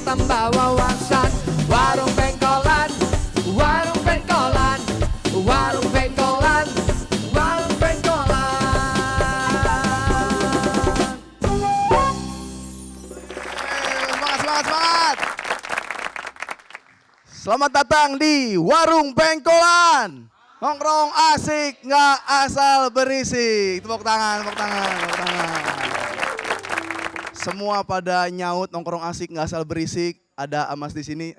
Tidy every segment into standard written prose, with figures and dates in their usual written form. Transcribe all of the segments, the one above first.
tambah wawasan. Warung pengkolan, warung pengkolan, warung pengkolan, warung pengkolan. Semangat, semangat, semangat. Selamat datang di Warung Pengkolan. Nongkrong asik, nggak asal berisik. Tepuk tangan, tepuk tangan, tepuk tangan. Semua pada nyaut nongkrong asik, nggak asal berisik. Ada Amas di sini.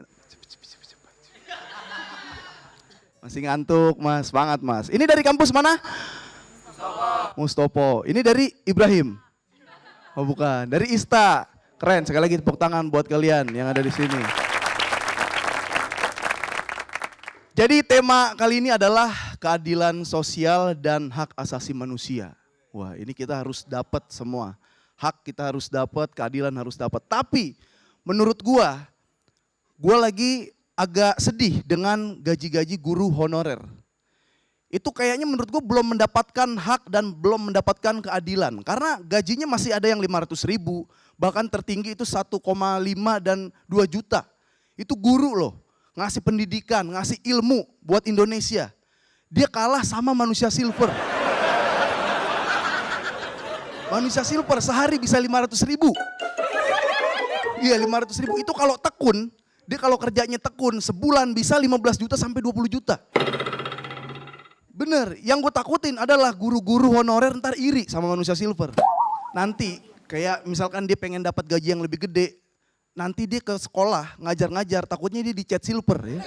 Masih ngantuk, Mas. Semangat, Mas. Ini dari kampus mana? Mustopo. Ini dari Ibrahim. Oh, bukan. Dari Ista. Keren. Sekali lagi tepuk tangan buat kalian yang ada di sini. Jadi tema kali ini adalah keadilan sosial dan hak asasi manusia. Wah, ini kita harus dapat semua. Hak kita harus dapat, keadilan harus dapat. Tapi menurut gua lagi agak sedih dengan gaji-gaji guru honorer. Itu kayaknya menurut gua belum mendapatkan hak dan belum mendapatkan keadilan. Karena gajinya masih ada yang 500.000, bahkan tertinggi itu 1,5 dan 2 juta. Itu guru loh. Ngasih pendidikan, ngasih ilmu buat Indonesia. Dia kalah sama manusia silver. Manusia silver sehari bisa 500.000. Iya 500.000, itu kalau tekun, dia kalau kerjanya tekun sebulan bisa 15 juta sampai 20 juta. Bener, yang gue takutin adalah guru-guru honorer ntar iri sama manusia silver. Nanti kayak misalkan dia pengen dapat gaji yang lebih gede, nanti dia ke sekolah ngajar-ngajar, takutnya dia dicat silver ya.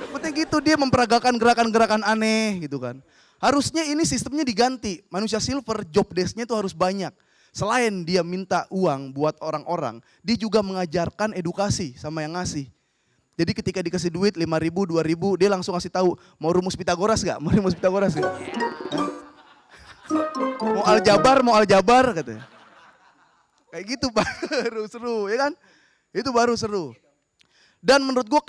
Takutnya gitu, dia memperagakan gerakan-gerakan aneh gitu kan. Harusnya ini sistemnya diganti, manusia silver job desk-nya tuh harus banyak. Selain dia minta uang buat orang-orang, dia juga mengajarkan edukasi sama yang ngasih. Jadi ketika dikasih duit 5.000, 2.000, dia langsung kasih tahu, mau rumus Pitagoras gak? Mau rumus Pitagoras gak? Mau aljabar katanya. Kayak gitu baru seru ya kan? Itu baru seru. Dan menurut gua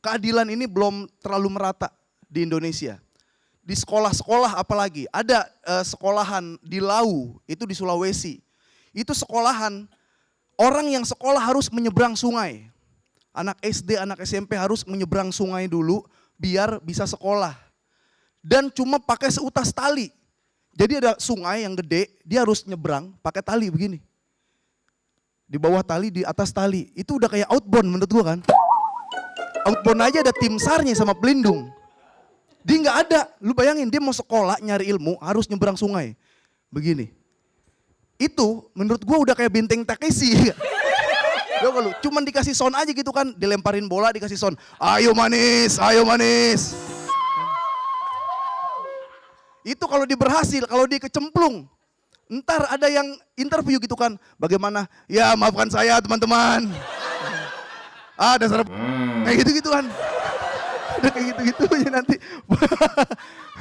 keadilan ini belum terlalu merata di Indonesia. Di sekolah-sekolah apalagi, ada sekolahan di Lau, itu di Sulawesi. Itu sekolahan, orang yang sekolah harus menyeberang sungai. Anak SD, anak SMP harus menyeberang sungai dulu biar bisa sekolah. Dan cuma pakai seutas tali. Jadi ada sungai yang gede, dia harus nyebrang pakai tali begini. Di bawah tali, di atas tali. Itu udah kayak outbound menurut gua kan. Outbound aja ada tim SAR-nya sama pelindung. Dia nggak ada, lu bayangin dia mau sekolah nyari ilmu harus nyebrang sungai. Begini. Itu menurut gua udah kayak Benteng Takeshi. Lu cuman dikasih sound aja gitu kan, dilemparin bola dikasih sound. Ayo manis, ayo manis. Itu kalau dia berhasil, kalau dia kecemplung. Ntar ada yang interview gitu kan, bagaimana? Ya maafkan saya teman-teman. Dasar kayak gitu-gitu kan. Ada kayak gitu-gitu aja nanti.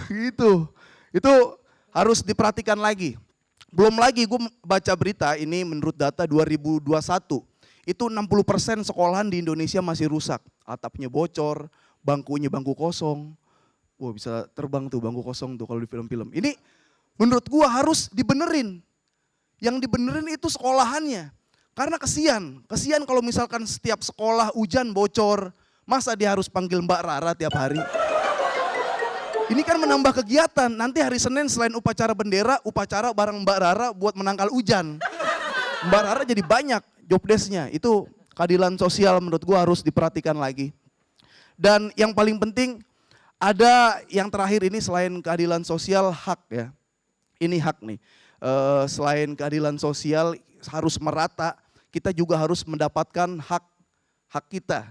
Gitu. Itu harus diperhatikan lagi. Belum lagi gue baca berita ini menurut data 2021. Itu 60% sekolahan di Indonesia masih rusak. Atapnya bocor, bangkunya bangku kosong. Wah bisa terbang tuh bangku kosong tuh kalau di film-film. Ini menurut gua harus dibenerin. Yang dibenerin itu sekolahannya. Karena kesian kalau misalkan setiap sekolah hujan bocor. Masa dia harus panggil Mbak Rara tiap hari? Ini kan menambah kegiatan. Nanti hari Senin selain upacara bendera, upacara bareng Mbak Rara buat menangkal hujan. Mbak Rara jadi banyak job desk-nya. Itu keadilan sosial menurut gua harus diperhatikan lagi. Dan yang paling penting, ada yang terakhir ini selain keadilan sosial, hak ya. Ini hak nih, selain keadilan sosial harus merata, kita juga harus mendapatkan hak kita.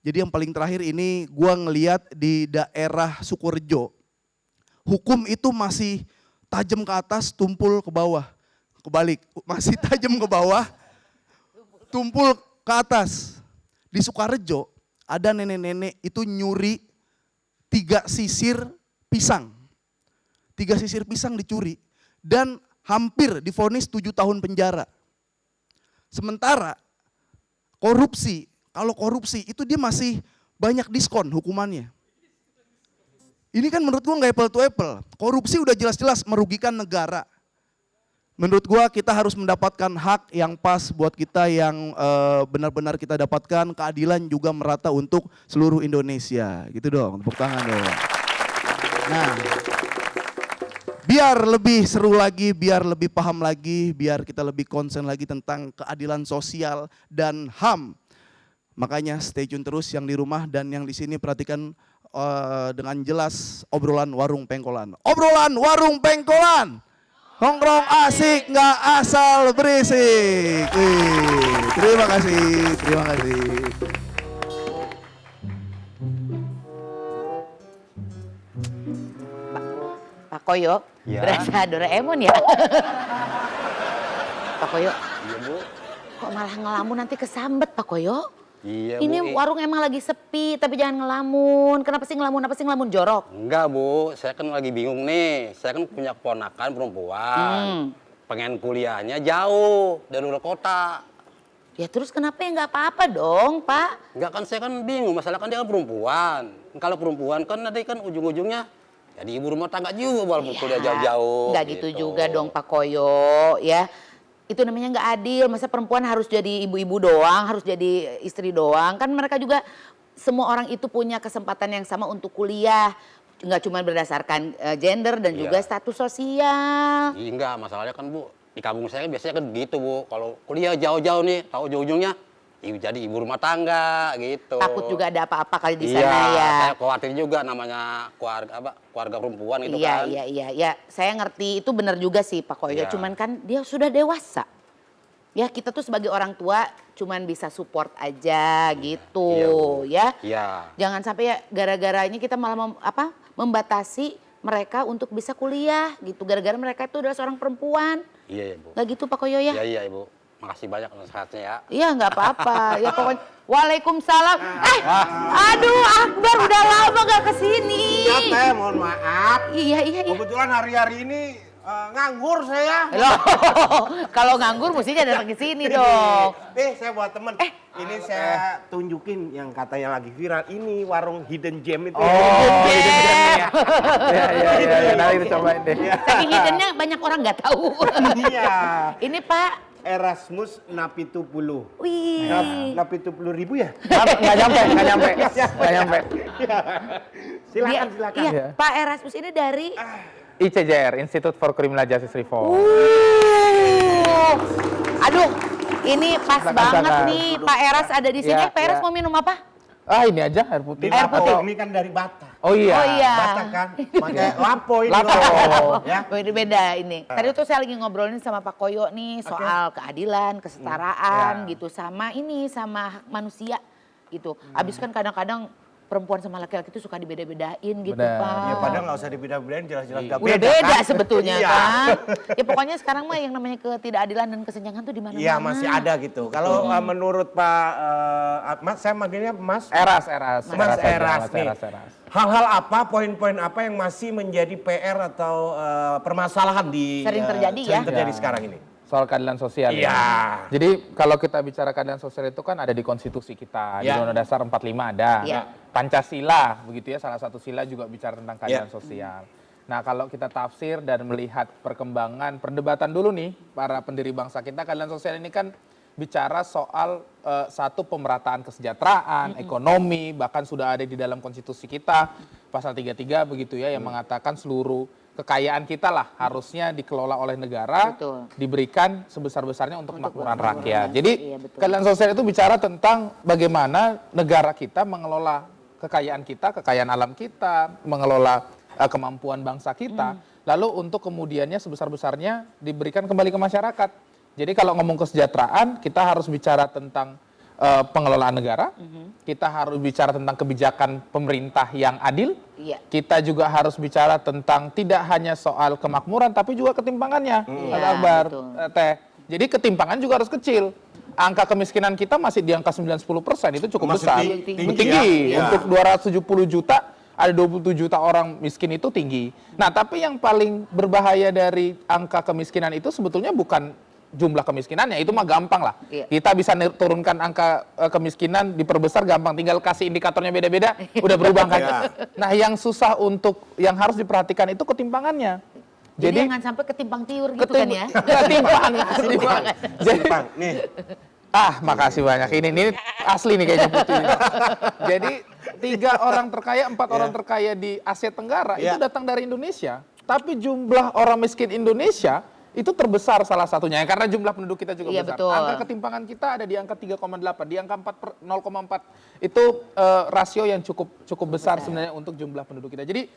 Jadi yang paling terakhir ini gua ngeliat di daerah Sukorejo, hukum itu masih tajam ke atas, tumpul ke bawah. Kebalik, masih tajam ke bawah, tumpul ke atas. Di Sukorejo ada nenek-nenek itu nyuri 3 sisir pisang. 3 sisir pisang dicuri dan hampir divonis 7 tahun penjara. Sementara korupsi, kalau korupsi itu dia masih banyak diskon hukumannya. Ini kan menurut gua nggak apple to apple. Korupsi udah jelas-jelas merugikan negara. Menurut gua kita harus mendapatkan hak yang pas buat kita yang benar-benar kita dapatkan, keadilan juga merata untuk seluruh Indonesia. Gitu dong, tepuk tangan dong. Nah, biar lebih seru lagi, biar lebih paham lagi, biar kita lebih konsen lagi tentang keadilan sosial dan HAM. Makanya stay tune terus yang di rumah dan yang di sini perhatikan dengan jelas obrolan warung pengkolan. Obrolan warung pengkolan. Nongkrong asik, nggak asal berisik. Terima kasih, terima kasih. Pak Koyo, Ya. berasa Doraemon ya? Pak Koyo, Iya Bu. kok malah ngelamun nanti kesambet Pak Koyo? Iya Ini Bu. warung emang lagi sepi, tapi jangan ngelamun. Kenapa sih ngelamun? Apa sih ngelamun jorok? Enggak Bu, saya kan lagi bingung nih. Saya kan punya keponakan perempuan. Pengen kuliahnya jauh dari luar kota. Ya terus kenapa ya nggak apa-apa dong Pak? Enggak kan saya kan bingung, masalah kan dia kan perempuan. Kalau perempuan kan nanti kan ujung-ujungnya jadi ibu rumah tangga juga walaupun kuliah jauh-jauh. Nggak gitu juga dong Pak Koyo ya. Itu namanya nggak adil, masa perempuan harus jadi ibu-ibu doang, harus jadi istri doang. Kan mereka juga, semua orang itu punya kesempatan yang sama untuk kuliah. Nggak cuma berdasarkan gender dan juga Iya. status sosial. Iya enggak, masalahnya kan Bu, di kampung saya kan biasanya kan gitu Bu. Kalau kuliah jauh-jauh nih, tahu ujung-ujungnya jadi ibu rumah tangga gitu. Takut juga ada apa-apa kali di Iya, sana ya. saya khawatir juga namanya keluarga perempuan itu Iya, kan. iya. Saya ngerti, itu benar juga sih Pak Koyo. Iya. Cuman kan dia sudah dewasa. Ya kita tuh sebagai orang tua cuman bisa support aja gitu Iya, Bu. ya. Iya. Jangan sampai ya gara-garanya kita malah membatasi mereka untuk bisa kuliah gitu. Gara-gara mereka itu adalah seorang perempuan. Iya, Bu. Nggak gitu Pak Koyo ya? Iya, Ibu. Makasih banyak nasihatnya ya. Iya nggak apa-apa. Ya pokoknya Waalaikumsalam. Aduh Akbar udah lama gak kesini. Ya Teh, mohon maaf. Iya. Kebetulan hari-hari ini nganggur saya. Loh, kalau nganggur mestinya datang ke sini dong. Saya buat temen. Ini saya tunjukin yang katanya lagi viral. Ini warung Hidden Gem itu. Iya. Iya, nanti dicobain deh. Saking hiddennya banyak orang nggak tahu. Iya. Ini Pak. Erasmus Napitupulu. Wih. Napitupulu ribu ya? Nggak nyampe. Silakan. Iya, Pak Erasmus ini dari. ICJR, Institute for Criminal Justice Reform. Aduh, ini pas Silakan, banget silakan. nih Pak Eras ada di sini. Ya, Pak Eras ya. mau minum apa? Ini aja air putih. Air putih. Ini kan dari Batak. Oh iya. Oh iya. Batak kan? Pakai lapo ini. Lapo. Ya. Oh, ini beda ini. Tadi tuh saya lagi ngobrolin sama Pak Koyo nih soal keadilan, kesetaraan gitu sama ini sama hak manusia gitu. Abis kan kadang-kadang perempuan sama laki-laki itu suka dibeda-bedain gitu Benar. Pak. Ya padahal nggak usah dibeda-bedain, jelas-jelas nggak Udah beda kan? sebetulnya Iya. kan. Ya pokoknya sekarang mah yang namanya ketidakadilan dan kesenjangan tuh di mana-mana. Iya masih ada gitu. Kalau menurut Pak Mas, saya manggilnya Mas. Eras. Mas Eras nih. Eras. Hal-hal apa, poin-poin apa yang masih menjadi PR atau permasalahan di Sering terjadi ya? sering terjadi sekarang ini? Soal keadilan sosial. Iya. Ya. Jadi kalau kita bicara keadilan sosial itu kan ada di konstitusi kita, di Ya. Undang-Undang Dasar 45 ada. Ya. Pancasila begitu ya, salah satu sila juga bicara tentang keadilan Ya. sosial. Nah, kalau kita tafsir dan melihat perkembangan perdebatan dulu nih para pendiri bangsa kita, keadilan sosial ini kan bicara soal satu pemerataan kesejahteraan, ekonomi, bahkan sudah ada di dalam konstitusi kita pasal 33 begitu ya yang mengatakan seluruh kekayaan kita lah harusnya dikelola oleh negara, Betul. diberikan sebesar-besarnya untuk kemakmuran kemakmuran rakyat. rakyat. Jadi Iya, betul. keadilan sosial itu bicara tentang bagaimana negara kita mengelola kekayaan kita, kekayaan alam kita, mengelola kemampuan bangsa kita, lalu untuk kemudiannya sebesar-besarnya diberikan kembali ke masyarakat. Jadi kalau ngomong kesejahteraan, kita harus bicara tentang pengelolaan negara, kita harus bicara tentang kebijakan pemerintah yang adil, Iya. kita juga harus bicara tentang tidak hanya soal kemakmuran, tapi juga ketimpangannya, Mas Iya, Akbar, betul. Teh. Jadi ketimpangan juga harus kecil. Angka kemiskinan kita masih di angka 9-10%, itu cukup Masih besar. tinggi Tinggi. ya? Untuk 270 juta, ada 27 juta orang miskin itu tinggi. Nah, tapi yang paling berbahaya dari angka kemiskinan itu sebetulnya bukan jumlah kemiskinannya, itu mah gampang lah. Iya. Kita bisa turunkan angka kemiskinan, diperbesar gampang, tinggal kasih indikatornya beda-beda, udah berubah kan. Iya. Nah, yang susah yang harus diperhatikan itu ketimpangannya. Jadi Jadi jangan sampai ketimpang tiur gitu kan ya. Ketimpangan. Jadi Bang, nih. makasih banyak. Ini asli nih kayaknya Putih. Jadi 3 orang terkaya, 4 orang terkaya di Asia Tenggara itu datang dari Indonesia. Tapi jumlah orang miskin Indonesia itu terbesar salah satunya. Karena jumlah penduduk kita juga Iya, besar. betul. Angka ketimpangan kita ada di angka 3,8, di angka 0,4. Itu rasio yang cukup besar sebenarnya untuk jumlah penduduk kita. Jadi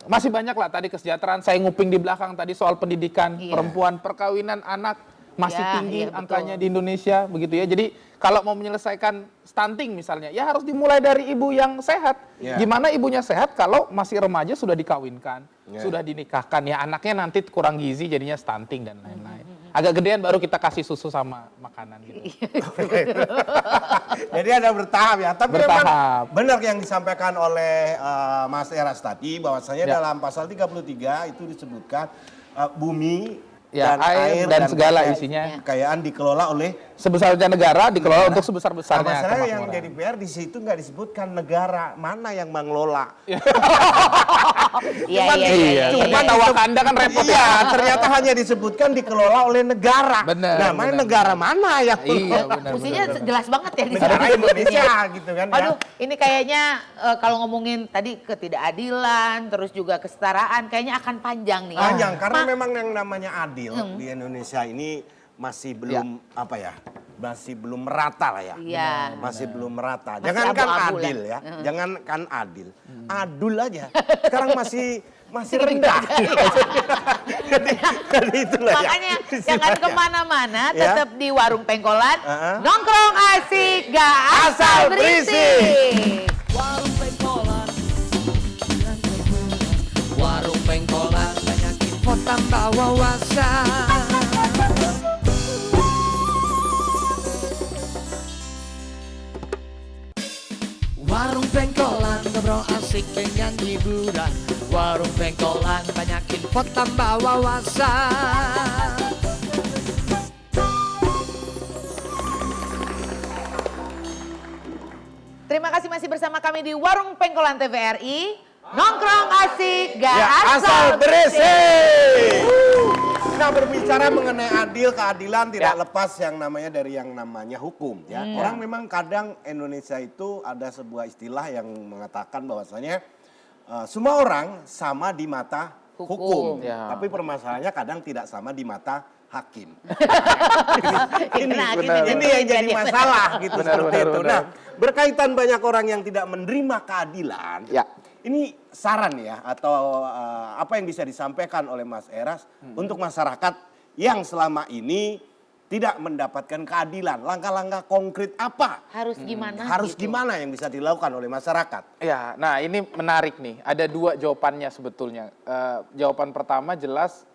masih banyak lah tadi kesejahteraan. Saya nguping di belakang tadi soal pendidikan perempuan, perkawinan anak masih Ya, tinggi iya, betul. angkanya di Indonesia begitu ya. Jadi kalau mau menyelesaikan stunting misalnya, ya harus dimulai dari ibu yang sehat. Ya. Gimana ibunya sehat kalau masih remaja sudah dikawinkan, sudah dinikahkan, ya anaknya nanti kurang gizi jadinya stunting dan lain-lain. Agak gedean baru kita kasih susu sama makanan gitu. Jadi ada bertahap ya. Tapi Bertahap. memang benar yang disampaikan oleh Mas Eras tadi, bahwasanya Ya. dalam pasal 33 itu disebutkan bumi Ya, dan air dan segala isinya. kekayaan dikelola oleh Sebesarnya negara dikelola untuk sebesar-besarnya masalahnya yang kemakmuran. jadi PR di situ nggak disebutkan negara mana yang mengelola. Iya, Cuman- iya, Iya, iya. ternyata Wakanda kan repot Iya, ya. ternyata hanya disebutkan dikelola oleh negara. Benar, Nah, mana benar. negara mana yang Iya, benar. Fungsinya jelas banget ya di negara sana. Indonesia gitu kan? Aduh, ya. ini kayaknya kalau ngomongin tadi ketidakadilan, terus juga kesetaraan, kayaknya akan panjang nih. ya. Panjang karena Ma- memang yang namanya adil di Indonesia ini masih belum apa ya? Masih belum merata lah ya. Iya. Masih belum merata. Masih Jangankan abu-abu adil lah. ya. Jangankan adil. Adul aja. Sekarang masih rendah. jadi itulah ya. Makanya jangan istilahnya. kemana-mana, Ya. tetap di warung pengkolan. Nongkrong asik, gak Asal asal berisik. Warung pengkolan Warung pengkolan banyak info tambah wawasan. Warung pengkolan ngobrol asik dengan hiburan. Warung pengkolan banyak info tambah wawasan. Terima kasih masih bersama kami di Warung Pengkolan TVRI. Nongkrong asik, gak Ya, asal berisik. Nah, berbicara mengenai adil, keadilan tidak lepas yang namanya dari yang namanya hukum ya. Orang memang kadang Indonesia itu ada sebuah istilah yang mengatakan bahwasanya semua orang sama di mata hukum. Ya. Tapi permasalahannya kadang tidak sama di mata hakim. Nah, ini yang jadi masalah gitu Benar, seperti benar, itu. benar. Nah, berkaitan banyak orang yang tidak menerima keadilan. Ya. Ini saran ya atau apa yang bisa disampaikan oleh Mas Eras untuk masyarakat yang selama ini tidak mendapatkan keadilan. Langkah-langkah konkret apa? harus gimana? Harus gitu. gimana yang bisa dilakukan oleh masyarakat? Ya, nah ini menarik nih. Ada 2 jawabannya sebetulnya. Jawaban pertama jelas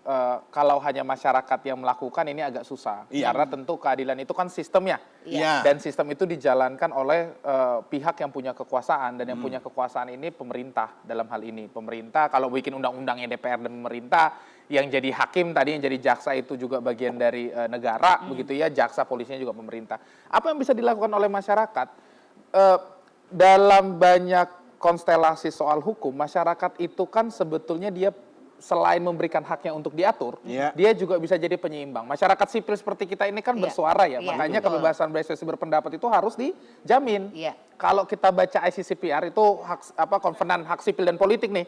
kalau hanya masyarakat yang melakukan ini agak susah. Iya. Karena tentu keadilan itu kan sistemnya. Iya. Dan sistem itu dijalankan oleh pihak yang punya kekuasaan. Dan yang punya kekuasaan ini pemerintah dalam hal ini. Pemerintah kalau bikin undang-undangnya DPR dan pemerintah, yang jadi hakim tadi, yang jadi jaksa itu juga bagian dari negara, begitu ya, jaksa polisinya juga pemerintah. Apa yang bisa dilakukan oleh masyarakat? Dalam banyak konstelasi soal hukum, masyarakat itu kan sebetulnya dia selain memberikan haknya untuk diatur, Iya. dia juga bisa jadi penyeimbang. Masyarakat sipil seperti kita ini kan Iya. bersuara ya, Iya, makanya betul. kebebasan berekspresi berpendapat itu harus dijamin. Iya. Kalau kita baca ICCPR itu konvenan hak sipil dan politik nih,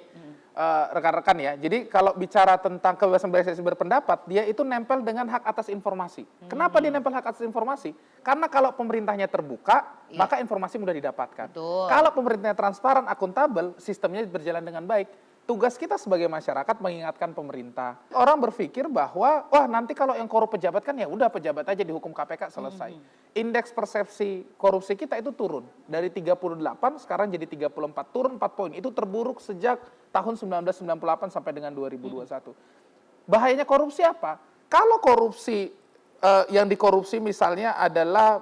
rekan-rekan ya. Jadi kalau bicara tentang kebebasan berekspresi berpendapat, dia itu nempel dengan hak atas informasi. Kenapa dia nempel hak atas informasi? Karena kalau pemerintahnya terbuka, maka informasi mudah didapatkan. Betul. Kalau pemerintahnya transparan, akuntabel, sistemnya berjalan dengan baik. Tugas kita sebagai masyarakat mengingatkan pemerintah. Orang berpikir bahwa, wah nanti kalau yang korup pejabat kan ya udah pejabat aja dihukum KPK selesai. Indeks persepsi korupsi kita itu turun. Dari 38 sekarang jadi 34, turun 4 poin. Itu terburuk sejak tahun 1998 sampai dengan 2021. Bahayanya korupsi apa? Kalau korupsi yang dikorupsi misalnya adalah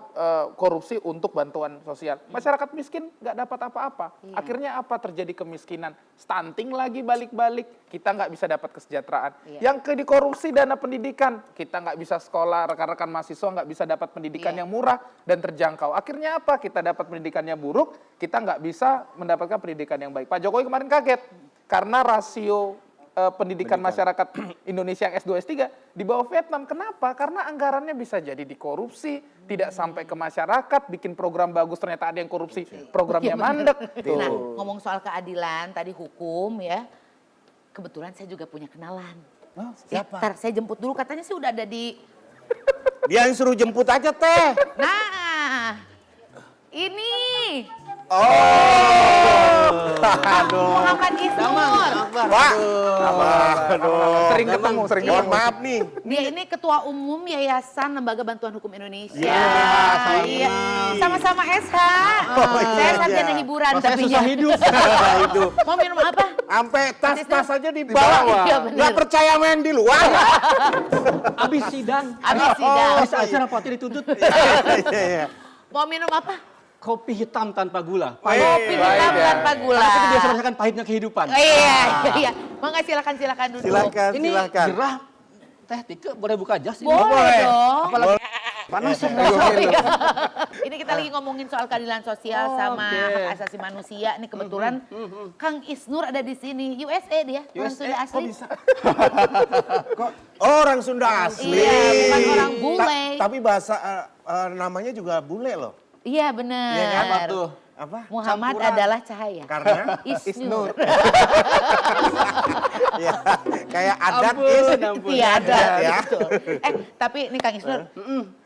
korupsi untuk bantuan sosial. Masyarakat miskin nggak dapat apa-apa. Akhirnya apa? Terjadi kemiskinan. Stunting lagi balik-balik. Kita nggak bisa dapat kesejahteraan. Yang dikorupsi dana pendidikan. Kita nggak bisa sekolah, rekan-rekan mahasiswa nggak bisa dapat pendidikan yang murah dan terjangkau. Akhirnya apa? Kita dapat pendidikan yang buruk, kita nggak bisa mendapatkan pendidikan yang baik. Pak Jokowi kemarin kaget. Karena rasio pendidikan masyarakat Indonesia yang S2 S3 di bawah Vietnam. Kenapa? Karena anggarannya bisa jadi dikorupsi, tidak sampai ke masyarakat, bikin program bagus ternyata ada yang korupsi, programnya mandek. Nah, ngomong soal keadilan, tadi hukum ya, kebetulan saya juga punya kenalan. Siapa? Ntar saya jemput dulu, katanya sih udah ada di... Dia yang suruh jemput aja teh. Nah, ini Muhammad Isnur. Pak. Sering ketemu. Mohon maaf nih. Dia ini Ketua Umum Yayasan Lembaga Bantuan Hukum Indonesia. Iya. Sama-sama SH. Saya sarjana hiburan tapi susah hidup. Itu. Mau minum apa? Sampai tas-tas aja dibawa. Iya, bener. Nggak percaya main di luar. Abis sidang. Habis sidang. Abis acara Pati dituntut. Iya. Mau minum apa? Kopi hitam tanpa gula. Kopi hitam tanpa gula. Karena kita biasa merasakan pahitnya kehidupan. Iya. Mangga silakan duduk. Ini Silakan. gerah. Teh Tike boleh buka jas ini? Boleh dong. Apalagi panas ya. Iya. Ini kita lagi ngomongin soal keadilan sosial sama hak asasi manusia. Nih kebetulan Kang Isnur ada di sini. USA dia, orang Sunda asli. Kok orang Sunda asli? Iya, bukan orang bule. Tapi bahasa namanya juga bule loh. Iya benar. Iya kan? Apa tuh? Apa? Muhammad Campuran. adalah cahaya. Karena Isnur. ya, kayak adat Tiada. ya. Betul. Tapi ini Kang Isnur,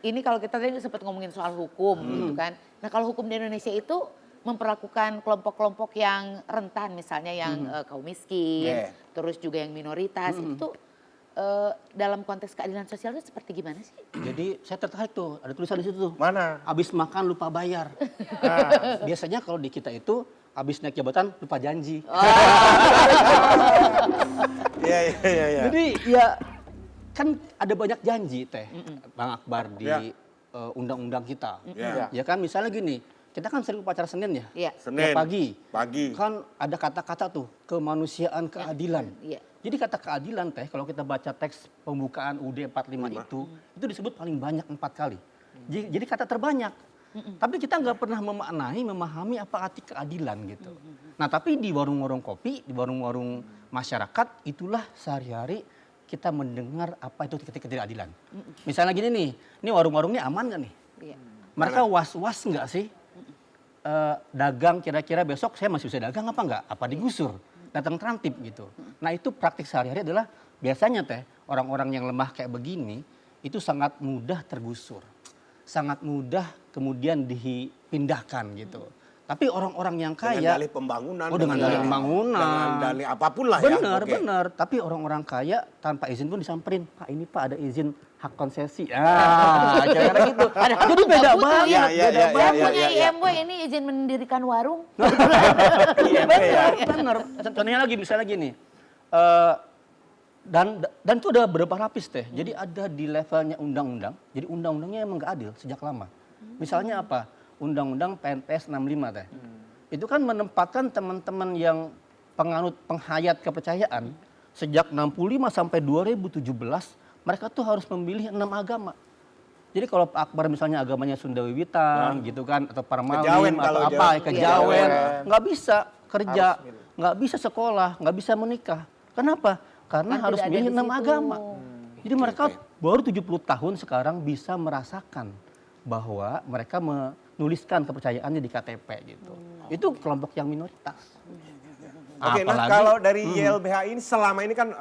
ini kalau kita tadi sempat ngomongin soal hukum gitu kan. Nah kalau hukum di Indonesia itu memperlakukan kelompok-kelompok yang rentan misalnya yang kaum miskin, terus juga yang minoritas itu dalam konteks keadilan sosial itu seperti gimana sih? Jadi saya tertarik tuh, ada tulisan di situ tuh. Mana? Abis makan lupa bayar. Biasanya kalau di kita itu abis naik jabatan lupa janji. Iya. Jadi ya kan ada banyak janji teh, Bang Akbar di undang-undang kita. Iya. Ya kan misalnya gini, kita kan sering upacara Senin ya. Iya. Senin. Pagi. Pagi. Kan ada kata-kata tuh, kemanusiaan, keadilan. Iya. Jadi kata keadilan teh, kalau kita baca teks pembukaan UUD 45 itu disebut paling banyak 4 kali. Jadi kata terbanyak. Tapi kita nggak pernah memahami apa arti keadilan gitu. Nah tapi di warung-warung kopi, di warung-warung masyarakat, itulah sehari-hari kita mendengar apa itu ketidakadilan. Misalnya gini nih, ini warung-warung ini aman nggak nih? Iya. Mereka was-was nggak sih? Dagang kira-kira besok saya masih bisa dagang apa nggak? Apa digusur? Datang terantip gitu. Nah itu praktik sehari-hari adalah biasanya teh orang-orang yang lemah kayak begini itu sangat mudah tergusur. Sangat mudah kemudian dipindahkan gitu. Tapi orang-orang yang kaya... Dengan dalih pembangunan. dengan dalih pembangunan. Dengan dalih apapun lah Bener, ya. bener. Tapi orang-orang kaya tanpa izin pun disamperin. Pak ini Pak ada izin hak konsesi. Cara gitu. Jadi beda banget. Iya, Saya punya iya. IMW ini izin mendirikan warung. Bener. Contohnya lagi misalnya gini. Dan itu ada beberapa lapis teh. Jadi ada di levelnya undang-undang. Jadi undang-undangnya emang nggak adil sejak lama. Misalnya apa? Undang-undang PNPS 65 teh. Itu kan menempatkan teman-teman yang penganut penghayat kepercayaan sejak 65 sampai 2017 mereka tuh harus memilih 6 agama. Jadi kalau Pak Akbar misalnya agamanya Sunda Wiwitan gitu kan atau Kejawen Parmalim kalau atau apa kejawen, nggak bisa kerja, nggak bisa sekolah, nggak bisa menikah. Kenapa? Karena Kan harus tidak ada milih di 6 situ. agama. Jadi mereka baru 70 tahun sekarang bisa merasakan bahwa mereka menuliskan kepercayaannya di KTP gitu. Itu kelompok yang minoritas. Oke, nah Apalagi- kalau dari YLBHI ini selama ini kan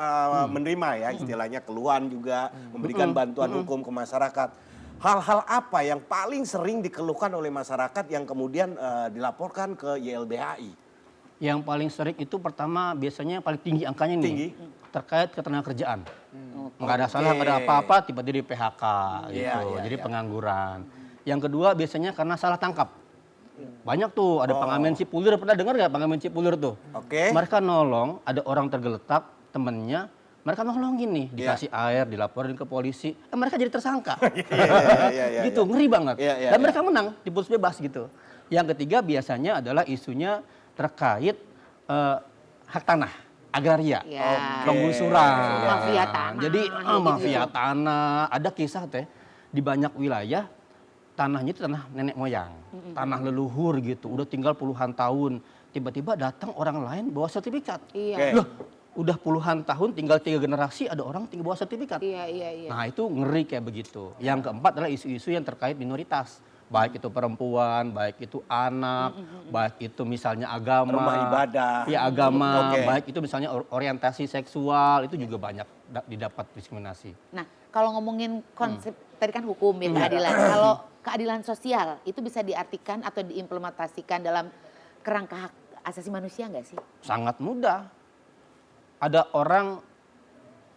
menerima ya istilahnya keluhan juga, memberikan bantuan hukum ke masyarakat. Hal-hal apa yang paling sering dikeluhkan oleh masyarakat yang kemudian dilaporkan ke YLBHI? Yang paling sering itu pertama biasanya paling tinggi angkanya nih. Tinggi. Terkait ketenagakerjaan. Nggak ada salah, nggak ada apa-apa, tiba-tiba di PHK gitu. Iya, Jadi iya. pengangguran. Yang kedua biasanya karena salah tangkap. Banyak tuh, ada pengamen Cipulir, pernah dengar nggak pengamen Cipulir tuh? Oke. Mereka nolong, ada orang tergeletak, temennya, mereka nolongin nih, dikasih air, dilaporin ke polisi, mereka jadi tersangka. Iya, Gitu, ngeri banget. Iya, iya, Dan iya. mereka menang, diputus bebas gitu. Yang ketiga biasanya adalah isunya terkait hak tanah, agraria, Ya. penggusuran. Mafia tanah, Jadi gitu-gitu. mafia tanah, ada kisah teh di banyak wilayah tanahnya itu tanah nenek moyang, tanah leluhur gitu, udah tinggal puluhan tahun, tiba-tiba datang orang lain bawa sertifikat. Iya. Loh, udah puluhan tahun tinggal 3 generasi ada orang tinggal bawa sertifikat. Iya. Nah itu ngeri kayak begitu. Yang keempat adalah isu-isu yang terkait minoritas. Baik itu perempuan, baik itu anak, baik itu misalnya agama. Rumah ibadah. Ya agama, Oke. baik itu misalnya orientasi seksual, itu juga banyak didapat diskriminasi. Nah, kalau ngomongin konsep tadi kan hukum ya keadilan. Kalau keadilan sosial itu bisa diartikan atau diimplementasikan dalam kerangka hak asasi manusia nggak sih? Sangat mudah. Ada orang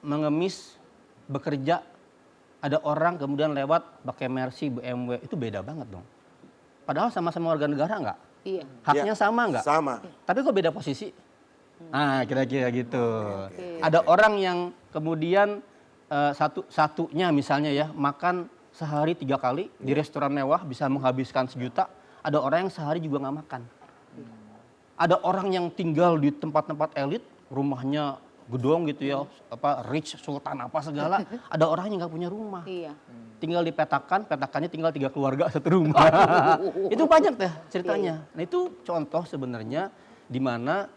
mengemis, bekerja, ada orang kemudian lewat pakai Mercy, BMW, itu beda banget dong. Padahal sama-sama warga negara nggak? Iya. Haknya sama nggak? Sama. Tapi kok beda posisi? Nah, kira-kira gitu. Ada orang yang kemudian satunya misalnya ya makan sehari 3 kali di restoran mewah bisa menghabiskan 1 juta. Ada orang yang sehari juga nggak makan. Ada orang yang tinggal di tempat-tempat elit, rumahnya gedong gitu ya, apa rich sultan apa segala. Ada orang yang nggak punya rumah. Iya. Tinggal dipetakan, petakannya tinggal 3 keluarga 1 rumah. Itu banyak deh ceritanya. Nah itu contoh sebenarnya di mana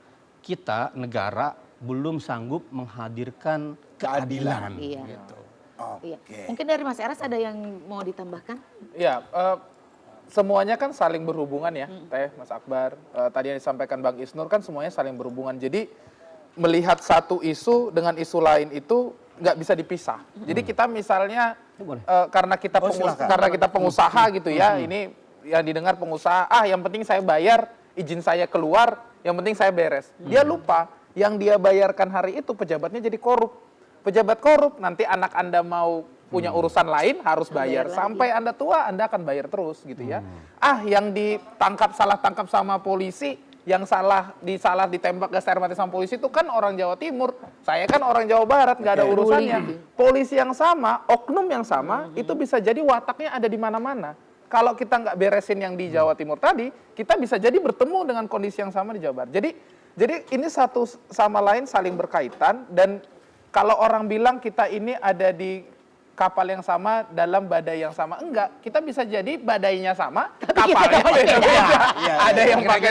kita negara belum sanggup menghadirkan keadilan. Iya. Gitu. Iya. Mungkin dari Mas Eras ada yang mau ditambahkan? Ya, semuanya kan saling berhubungan ya, Teh, Mas Akbar. Tadi yang disampaikan Bang Isnur kan semuanya saling berhubungan. Jadi melihat satu isu dengan isu lain itu nggak bisa dipisah. Jadi kita misalnya karena kita pengusaha gitu ya, ini yang didengar pengusaha, yang penting saya bayar, izin saya keluar, yang penting saya beres. Dia lupa yang dia bayarkan hari itu pejabatnya jadi korup. Pejabat korup, nanti anak Anda mau punya urusan lain harus bayar. Sampai Anda tua, Anda akan bayar terus gitu ya. Yang salah tangkap sama polisi, yang salah ditembak gas air mata sama polisi itu kan orang Jawa Timur. Saya kan orang Jawa Barat, nggak ada urusannya. Polisi yang sama, oknum yang sama, itu bisa jadi wataknya ada di mana-mana. Kalau kita nggak beresin yang di Jawa Timur tadi, kita bisa jadi bertemu dengan kondisi yang sama di Jawa Barat. Jadi ini satu sama lain saling berkaitan, dan kalau orang bilang kita ini ada di kapal yang sama dalam badai yang sama, enggak, kita bisa jadi badainya sama, kapalnya beda-beda. Ada yang pakai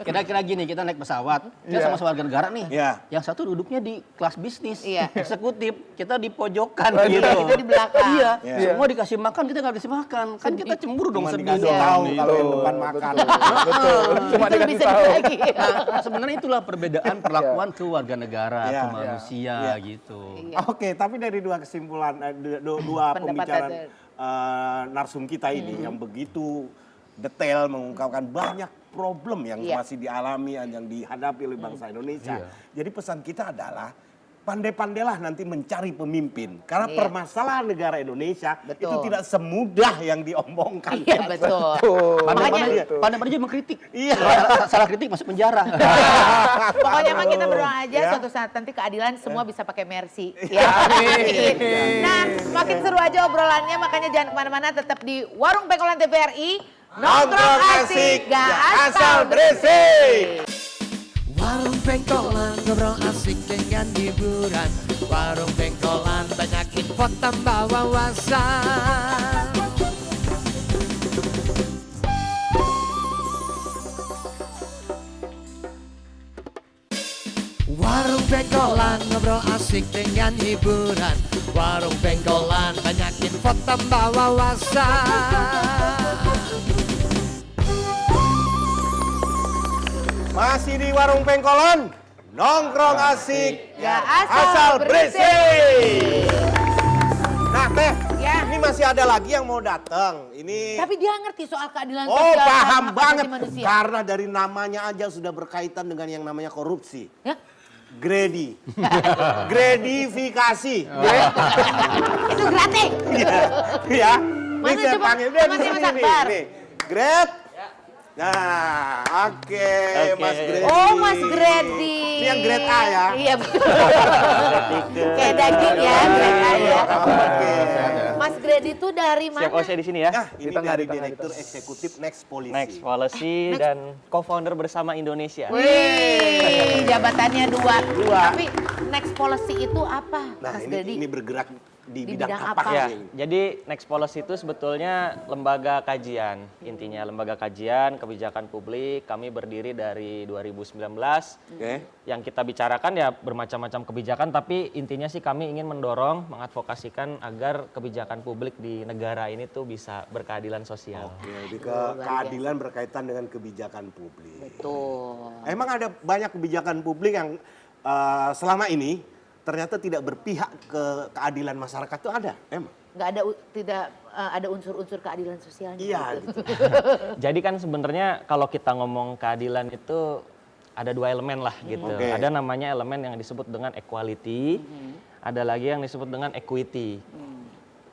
Kira-kira gini, kita naik pesawat, kita sama-sama warga negara nih. Yang satu duduknya di kelas bisnis, eksekutif, kita di pojokan gitu. Kita di belakang. Iya, semua dikasih makan, kita nggak dikasih makan. Kan kita cemburu dong sedih. Tahu kalau yang depan makan. betul. Cuma Itu dikasih bisa tahu. dibagi. Nah, sebenarnya itulah perbedaan perlakuan ke warga negara, ke manusia gitu. Oke, tapi dari dua kesimpulan, dua Pendapat pembicaraan ada. narsum kita ini yang begitu detail mengungkapkan banyak problem yang masih dialami, yang dihadapi oleh bangsa Indonesia. Jadi pesan kita adalah pandai-pandailah nanti mencari pemimpin. Karena permasalahan negara Indonesia itu tidak semudah yang diomongkan. Iya, betul. Pandai-pandai aja mengkritik. Iya. Salah kritik masuk penjara. Pokoknya emang kita berdoa aja suatu saat nanti keadilan semua bisa pakai Mercy. Ya. Nah, makin seru aja obrolannya, makanya jangan kemana-mana, tetap di Warung Pengkolan TVRI. Nongkrong asik, gak asal berisik. Warung pengkolan ngobrol asik dengan hiburan. Warung pengkolan banyak info tambah wawasan. Warung pengkolan ngobrol asik dengan hiburan. Warung pengkolan banyak info tambah wawasan. Masih di Warung Pengkolan, nongkrong asik, Ya, asal berisik. Nah, Teh, Ya. ini masih ada lagi yang mau datang. Ini Tapi dia ngerti soal keadilan oh sosial dan paham hak asasi banget manusia. karena dari namanya aja sudah berkaitan dengan yang namanya korupsi. Ya? Gredi, gredifikasi. Itu gratis. Ya, Mana ini saya coba? panggil Sama si Mas Akbar. nih. Grade. Nah, oke, Mas Gredi. Oh, Mas Gredi. Ini yang grade A ya? Iya, betul. Kayak daging ya, grade A ya. Oke. Mas Gredi itu dari mana? Siap saya di sini ya. Nah, ini Kita nggak dari di tengah, Direktur Eksekutif Next Policy. Next Policy dan co-founder bersama Indonesia. Wih, jabatannya dua. Tapi next policy itu apa, Nah, Mas ini Gredi? bergerak di Di bidang bidang apa? apa? Ya, nih? jadi Next Policy itu sebetulnya lembaga kajian. Intinya lembaga kajian kebijakan publik. Kami berdiri dari 2019. Oke. Yang kita bicarakan ya bermacam-macam kebijakan, tapi intinya sih kami ingin mendorong, mengadvokasikan agar kebijakan publik di negara ini tuh bisa berkeadilan sosial. Oke, jadi keadilan berkaitan dengan kebijakan publik. Betul. Emang ada banyak kebijakan publik yang selama ini ternyata tidak berpihak ke keadilan masyarakat itu ada, emang? Nggak ada tidak ada unsur-unsur keadilan sosialnya. Iya. gitu. Gitu. Jadi kan sebenarnya kalau kita ngomong keadilan itu ada dua elemen lah gitu. Oke. Ada namanya elemen yang disebut dengan equality, ada lagi yang disebut dengan equity.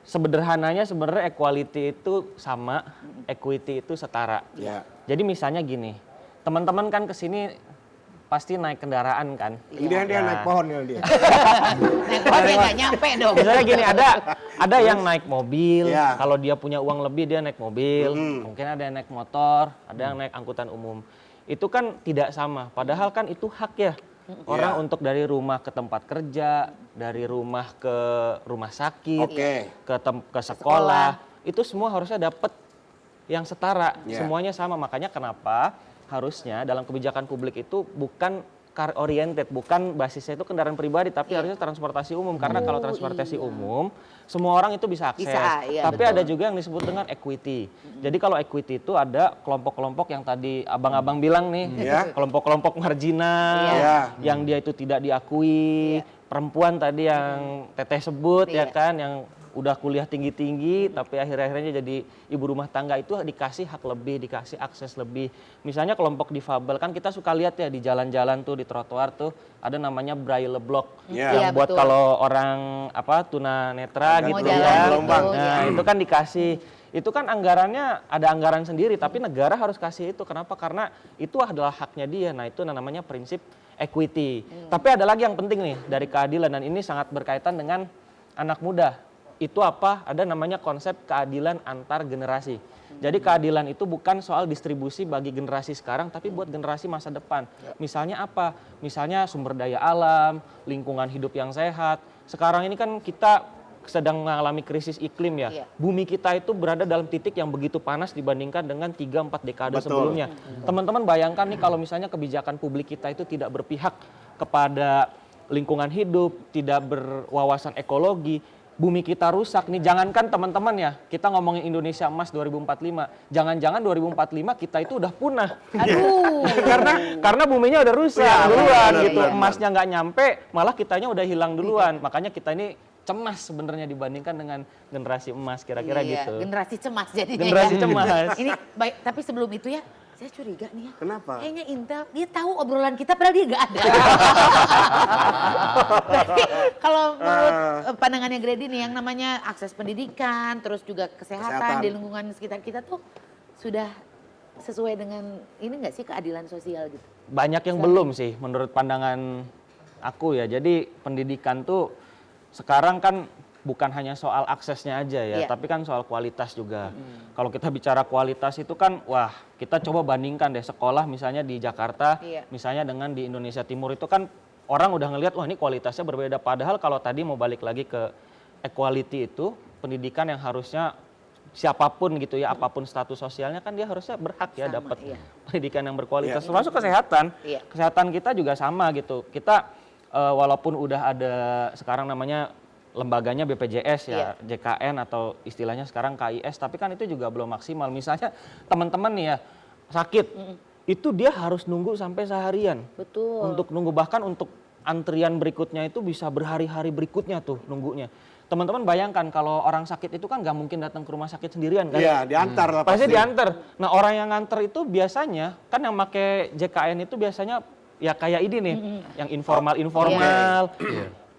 Sederhananya sebenarnya equality itu sama, equity itu setara. Ya. Jadi misalnya gini, teman-teman kan kesini pasti naik kendaraan kan. Ini dia naik pohon ya dia. Naik pohon ya nggak nyampe dong. Misalnya gini, ada yang naik mobil, Iya. kalau dia punya uang lebih dia naik mobil, mungkin ada yang naik motor, ada yang naik angkutan umum. Itu kan tidak sama, padahal kan itu hak ya. Orang Iya. untuk dari rumah ke tempat kerja, dari rumah ke rumah sakit, Oke. ke sekolah, itu semua harusnya dapat yang setara, Iya. semuanya sama. Makanya kenapa harusnya dalam kebijakan publik itu bukan car oriented, bukan basisnya itu kendaraan pribadi, tapi harusnya transportasi umum. Karena kalau transportasi umum, semua orang itu bisa akses. Bisa, iya, Tapi betul. ada juga yang disebut dengan equity. Jadi kalau equity itu ada kelompok-kelompok yang tadi abang-abang bilang nih, Iya. kelompok-kelompok marginal, Iya. yang dia itu tidak diakui, perempuan tadi yang teteh sebut ya Iya. kan, yang udah kuliah tinggi-tinggi tapi akhir-akhirnya jadi ibu rumah tangga itu dikasih hak lebih, dikasih akses lebih. Misalnya kelompok difabel kan kita suka lihat ya di jalan-jalan tuh, di trotoar tuh ada namanya braille block Iya. Iya, yang buat betul. kalau orang tunanetra Agak gitu jalan ya. gitu, gelombang. Nah, itu kan dikasih. Itu kan anggarannya ada anggaran sendiri tapi negara harus kasih itu. Kenapa? Karena itu adalah haknya dia. Nah, itu namanya prinsip equity. Tapi ada lagi yang penting nih dari keadilan dan ini sangat berkaitan dengan anak muda. Itu apa? Ada namanya konsep keadilan antar generasi. Jadi keadilan itu bukan soal distribusi bagi generasi sekarang, tapi buat generasi masa depan. Misalnya apa? Misalnya sumber daya alam, lingkungan hidup yang sehat. Sekarang ini kan kita sedang mengalami krisis iklim ya. Iya. Bumi kita itu berada dalam titik yang begitu panas dibandingkan dengan 3-4 dekade Betul. sebelumnya. Teman-teman bayangkan nih kalau misalnya kebijakan publik kita itu tidak berpihak kepada lingkungan hidup, tidak berwawasan ekologi, bumi kita rusak nih. Jangankan teman-teman ya, kita ngomongin Indonesia Emas 2045. Jangan-jangan 2045 kita itu udah punah. Aduh. karena buminya udah rusak Iya, duluan benar, gitu. benar. Emasnya nggak nyampe, malah kitanya udah hilang duluan. Makanya kita ini cemas sebenarnya dibandingkan dengan generasi emas kira-kira Iya, gitu. Generasi cemas jadinya. Generasi ya. cemas. Ini baik, tapi sebelum itu ya, saya curiga nih ya. Kenapa? Kayaknya Intel, dia tahu obrolan kita padahal dia nggak ada. Tapi kalau menurut pandangannya Grady nih yang namanya akses pendidikan, terus juga kesehatan Kesehatan. di lingkungan sekitar kita tuh sudah sesuai dengan ini nggak sih keadilan sosial gitu? Banyak yang belum sih menurut pandangan aku ya. Jadi pendidikan tuh sekarang kan bukan hanya soal aksesnya aja ya, Iya. tapi kan soal kualitas juga. Kalau kita bicara kualitas itu kan, wah kita coba bandingkan deh sekolah misalnya di Jakarta, Iya. misalnya dengan di Indonesia Timur itu kan orang udah ngelihat, wah ini kualitasnya berbeda. Padahal kalau tadi mau balik lagi ke equality itu, pendidikan yang harusnya siapapun gitu ya, apapun status sosialnya kan dia harusnya berhak ya Sama, dapat iya. pendidikan yang berkualitas. Iya. Termasuk kesehatan. Iya. Kesehatan kita juga sama gitu. Kita walaupun udah ada sekarang namanya lembaganya BPJS ya, JKN atau istilahnya sekarang KIS, tapi kan itu juga belum maksimal. Misalnya teman-teman nih ya sakit, itu dia harus nunggu sampai seharian. Betul. Untuk nunggu, bahkan untuk antrian berikutnya itu bisa berhari-hari berikutnya tuh nunggunya. Teman-teman bayangkan kalau orang sakit itu kan nggak mungkin datang ke rumah sakit sendirian kan? Iya, diantar lah Pasti pasti. diantar. Nah orang yang nganter itu biasanya kan yang pakai JKN itu biasanya ya kayak ini nih, yang informal.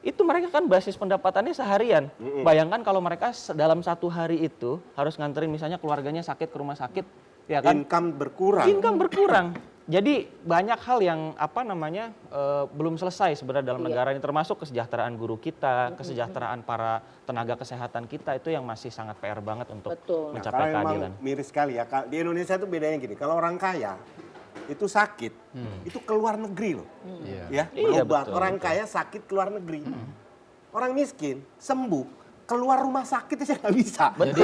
Itu mereka kan basis pendapatannya seharian. Bayangkan kalau mereka dalam satu hari itu harus nganterin misalnya keluarganya sakit ke rumah sakit, ya kan? Income berkurang. Income berkurang. Jadi banyak hal yang belum selesai sebenarnya dalam negara ini, termasuk kesejahteraan guru kita, kesejahteraan para tenaga kesehatan kita itu yang masih sangat PR banget untuk Betul. Nah, mencapai karena keadilan. memang miris sekali ya. Di Indonesia itu bedanya gini, kalau orang kaya itu sakit, itu keluar negeri loh. Ya, Iya, berobat. betul, Orang kaya sakit keluar negeri. Orang miskin sembuh keluar rumah sakit aja nggak bisa. Jadi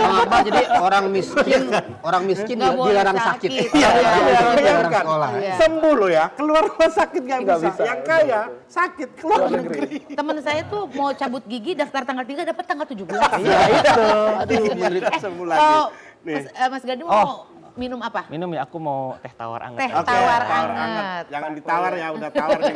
apa? Jadi orang miskin Nggak boleh dilarang sakit. sakit. Iya, Dilarang kan? sekolah. Iya. Sembuh loh ya, keluar rumah sakit nggak bisa. Yang kaya sakit keluar negeri. Temen saya tuh mau cabut gigi daftar tanggal 3 dapat tanggal 17. Iya itu. Aduh, menderita. Sembuh lagi. Mas Gadi mau minum apa? Minum ya, aku mau teh tawar anget. Teh ya. Oke, tawar tawar anget. Jangan ditawar ya, udah tawar nih.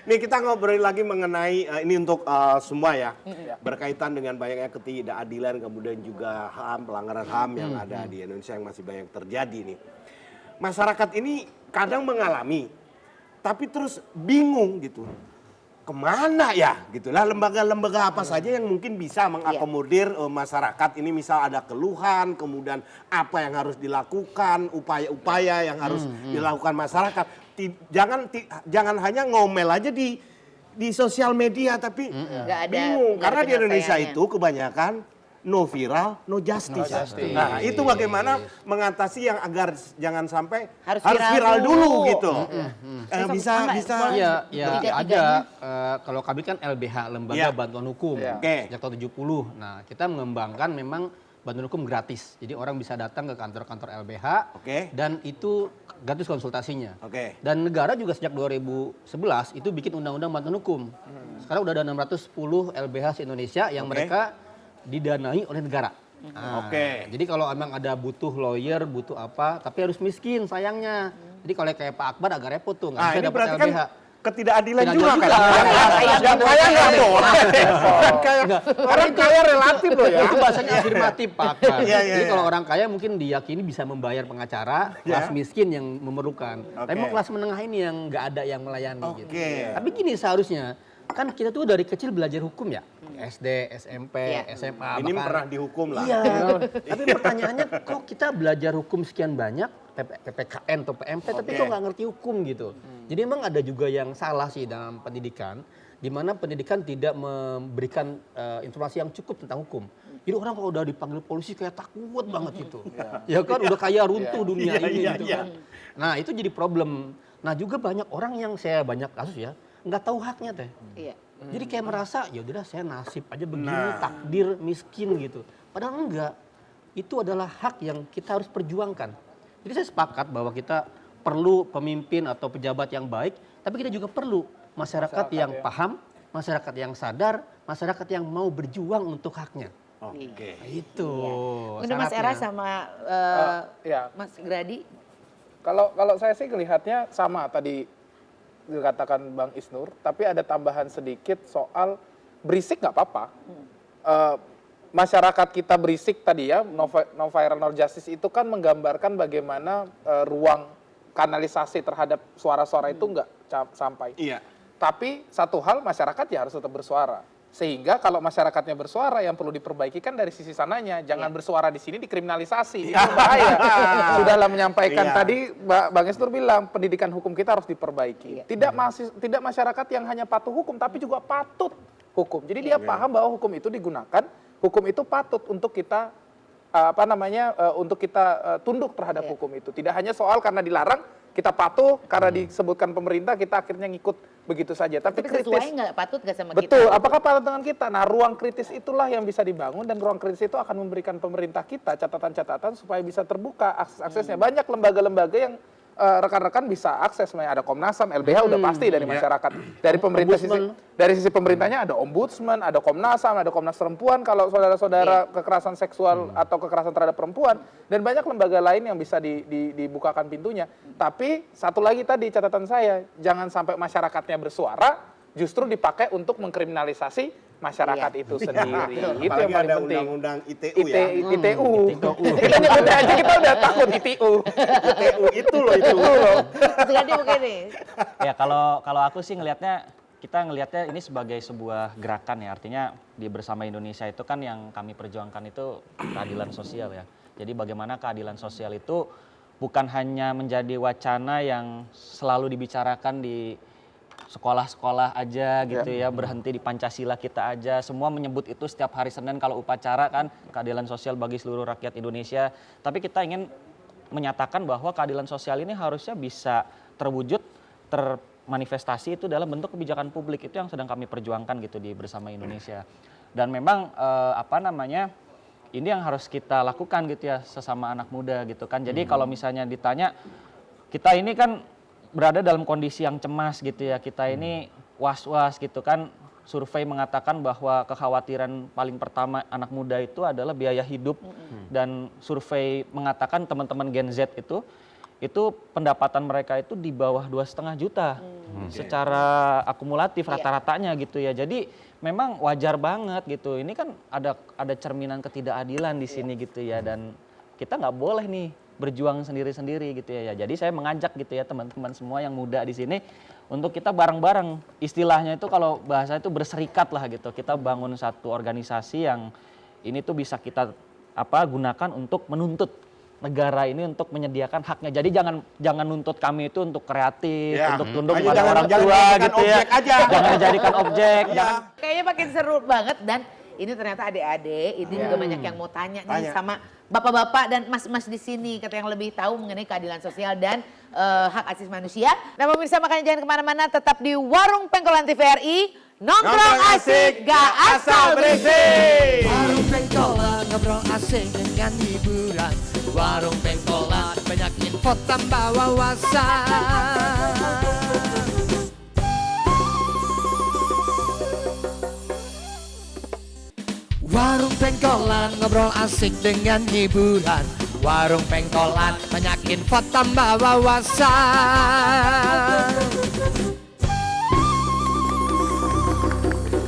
Nih kita ngobrol lagi mengenai ini untuk semua ya, berkaitan dengan banyaknya ketidakadilan, kemudian juga HAM, pelanggaran HAM yang ada di Indonesia yang masih banyak terjadi nih. Masyarakat ini kadang mengalami, tapi terus bingung gitu. Kemana ya gitulah lembaga-lembaga apa saja yang mungkin bisa mengakomodir masyarakat ini, misal ada keluhan, kemudian apa yang harus dilakukan, upaya-upaya yang harus dilakukan masyarakat. Jangan hanya ngomel aja di sosial media, tapi Nggak ada- bingung nggak ada karena di Indonesia penyelesaiannya. itu kebanyakan no viral, no justice. Nah, itu bagaimana mengatasi yang agar jangan sampai Harus harus viral viral dulu dulu. gitu. Bisa Iya, ya Tiga-tiganya. ada. Kalau kami kan LBH, Lembaga Iya. Bantuan Hukum, Oke. sejak tahun 70. Nah, kita mengembangkan memang bantuan hukum gratis. Jadi orang bisa datang ke kantor-kantor LBH, Oke. dan itu gratis konsultasinya. Oke. Dan negara juga sejak 2011 itu bikin undang-undang bantuan hukum. Sekarang udah ada 610 LBH se-Indonesia yang Oke. mereka didanai oleh negara. Nah, Oke. Jadi kalau emang ada butuh lawyer, butuh apa, tapi harus miskin sayangnya. Jadi kalau kayak Pak Akbar agak repot tuh, nggak Nah, bisa ini dapat berarti LBH. kan ketidakadilan Tidak juga juga. kan. Yang kaya nggak boleh. Yang kaya, orang kaya relatif loh ya. Itu bahasanya afirmatif, Pak Akbar. Iya, iya, Jadi iya. kalau orang kaya mungkin diyakini bisa membayar pengacara, kelas miskin yang memerlukan. Tapi mau kelas menengah ini yang nggak ada yang melayani. Gitu. Oke. Tapi gini seharusnya, kan kita tuh dari kecil belajar hukum ya. SD, SMP, Iya. SMA. Ini bahkan- pernah dihukum lah. Iya. Tapi pertanyaannya kok kita belajar hukum sekian banyak, PPKN atau PMP, tapi Oke. kok nggak ngerti hukum gitu. Jadi emang ada juga yang salah sih dalam pendidikan, di mana pendidikan tidak memberikan informasi yang cukup tentang hukum. Jadi orang kalau udah dipanggil polisi kayak takut banget gitu. Ya kan udah kayak runtuh dunia Iya, ini iya, gitu iya. kan. Nah itu jadi problem. Nah juga banyak orang yang saya banyak kasus ya, nggak tahu haknya teh. Iya. Jadi kayak merasa ya udahlah saya nasib aja begini, Nah. takdir miskin gitu. Padahal enggak. Itu adalah hak yang kita harus perjuangkan. Jadi saya sepakat bahwa kita perlu pemimpin atau pejabat yang baik, tapi kita juga perlu masyarakat yang paham, masyarakat yang sadar, masyarakat yang mau berjuang untuk haknya. Oke. Nah, itu. Udah Mas Era syaratnya. sama Ya, Mas Gradi. kalau saya sih melihatnya sama tadi dikatakan Bang Isnur, tapi ada tambahan sedikit soal berisik nggak apa-apa. Masyarakat kita berisik tadi ya, no viral no justice itu kan menggambarkan bagaimana ruang kanalisasi terhadap suara-suara itu nggak sampai. Iya. Tapi satu hal masyarakat ya harus tetap bersuara. Sehingga kalau masyarakatnya bersuara yang perlu diperbaiki kan dari sisi sananya. Jangan bersuara di sini dikriminalisasi. Itu bahaya. Sudahlah menyampaikan Iya. tadi Bang Isnur bilang pendidikan hukum kita harus diperbaiki. Tidak masyarakat yang hanya patuh hukum tapi juga patut hukum. Jadi dia paham bahwa hukum itu digunakan, hukum itu patut untuk kita untuk kita tunduk terhadap hukum itu. Tidak hanya soal karena dilarang kita patuh, karena disebutkan pemerintah kita akhirnya ngikut begitu saja. Tapi Tapi sesuai kritis. nggak patut nggak sama kita? Betul, apakah patut dengan kita? Nah, ruang kritis itulah yang bisa dibangun dan ruang kritis itu akan memberikan pemerintah kita catatan-catatan supaya bisa terbuka akses-aksesnya. Banyak lembaga-lembaga yang rekan-rekan bisa akses, ada Komnas HAM, LBH udah pasti dari masyarakat. Dari pemerintah dari sisi pemerintahnya ada Ombudsman, ada Komnas HAM, ada Komnas Perempuan kalau saudara-saudara kekerasan seksual atau kekerasan terhadap perempuan, dan banyak lembaga lain yang bisa dibukakan pintunya. Tapi satu lagi tadi catatan saya, jangan sampai masyarakatnya bersuara justru dipakai untuk mengkriminalisasi masyarakat itu sendiri. Itu yang Apalagi paling ada penting. undang-undang ITU ya. ITU. Kita nyebutnya aja kita udah takut ITU. ITU itu loh itu. Mas Gradi mungkin nih. Ya kalau aku sih kita ngelihatnya ini sebagai sebuah gerakan ya, artinya di Bersama Indonesia itu kan yang kami perjuangkan itu keadilan sosial ya. Jadi bagaimana keadilan sosial itu bukan hanya menjadi wacana yang selalu dibicarakan di sekolah-sekolah aja gitu ya, berhenti di Pancasila kita aja. Semua menyebut itu setiap hari Senin kalau upacara kan, keadilan sosial bagi seluruh rakyat Indonesia. Tapi kita ingin menyatakan bahwa keadilan sosial ini harusnya bisa terwujud, manifestasi itu dalam bentuk kebijakan publik, itu yang sedang kami perjuangkan gitu di Bersama Indonesia. Dan memang ini yang harus kita lakukan gitu ya sesama anak muda gitu kan. Jadi kalau misalnya ditanya, kita ini kan berada dalam kondisi yang cemas gitu ya, kita ini was-was gitu kan. Survei mengatakan bahwa kekhawatiran paling pertama anak muda itu adalah biaya hidup, dan survei mengatakan teman-teman Gen Z itu pendapatan mereka itu di bawah 2,5 juta secara akumulatif rata-ratanya gitu ya. Jadi memang wajar banget gitu. Ini kan ada cerminan ketidakadilan di sini gitu ya, dan kita nggak boleh nih berjuang sendiri-sendiri gitu ya. Jadi saya mengajak gitu ya teman-teman semua yang muda di sini untuk kita bareng-bareng, istilahnya itu kalau bahasa itu berserikat lah gitu. Kita bangun satu organisasi yang ini tuh bisa kita gunakan untuk menuntut negara ini untuk menyediakan haknya. Jadi jangan nuntut kami itu untuk kreatif, untuk tunduk pada orang tua gitu ya. Jangan dijadikan objek. Kayaknya makin seru banget, dan ini ternyata adik-adik, ini juga banyak yang mau tanya nih sama bapak-bapak dan mas-mas di sini, kata yang lebih tahu mengenai keadilan sosial dan hak asasi manusia. Nah pemirsa, makanya jangan kemana-mana, tetap di Warung Pengkolan TVRI. Nongkrong asik, gak asal berisik. Warung Pengkolan ngobrol asik dengan hiburan. Warung Pengkolan banyak info tambah wawasan. Warung Pengkolan ngobrol asik dengan hiburan. Warung Pengkolan banyak info tambah wawasan.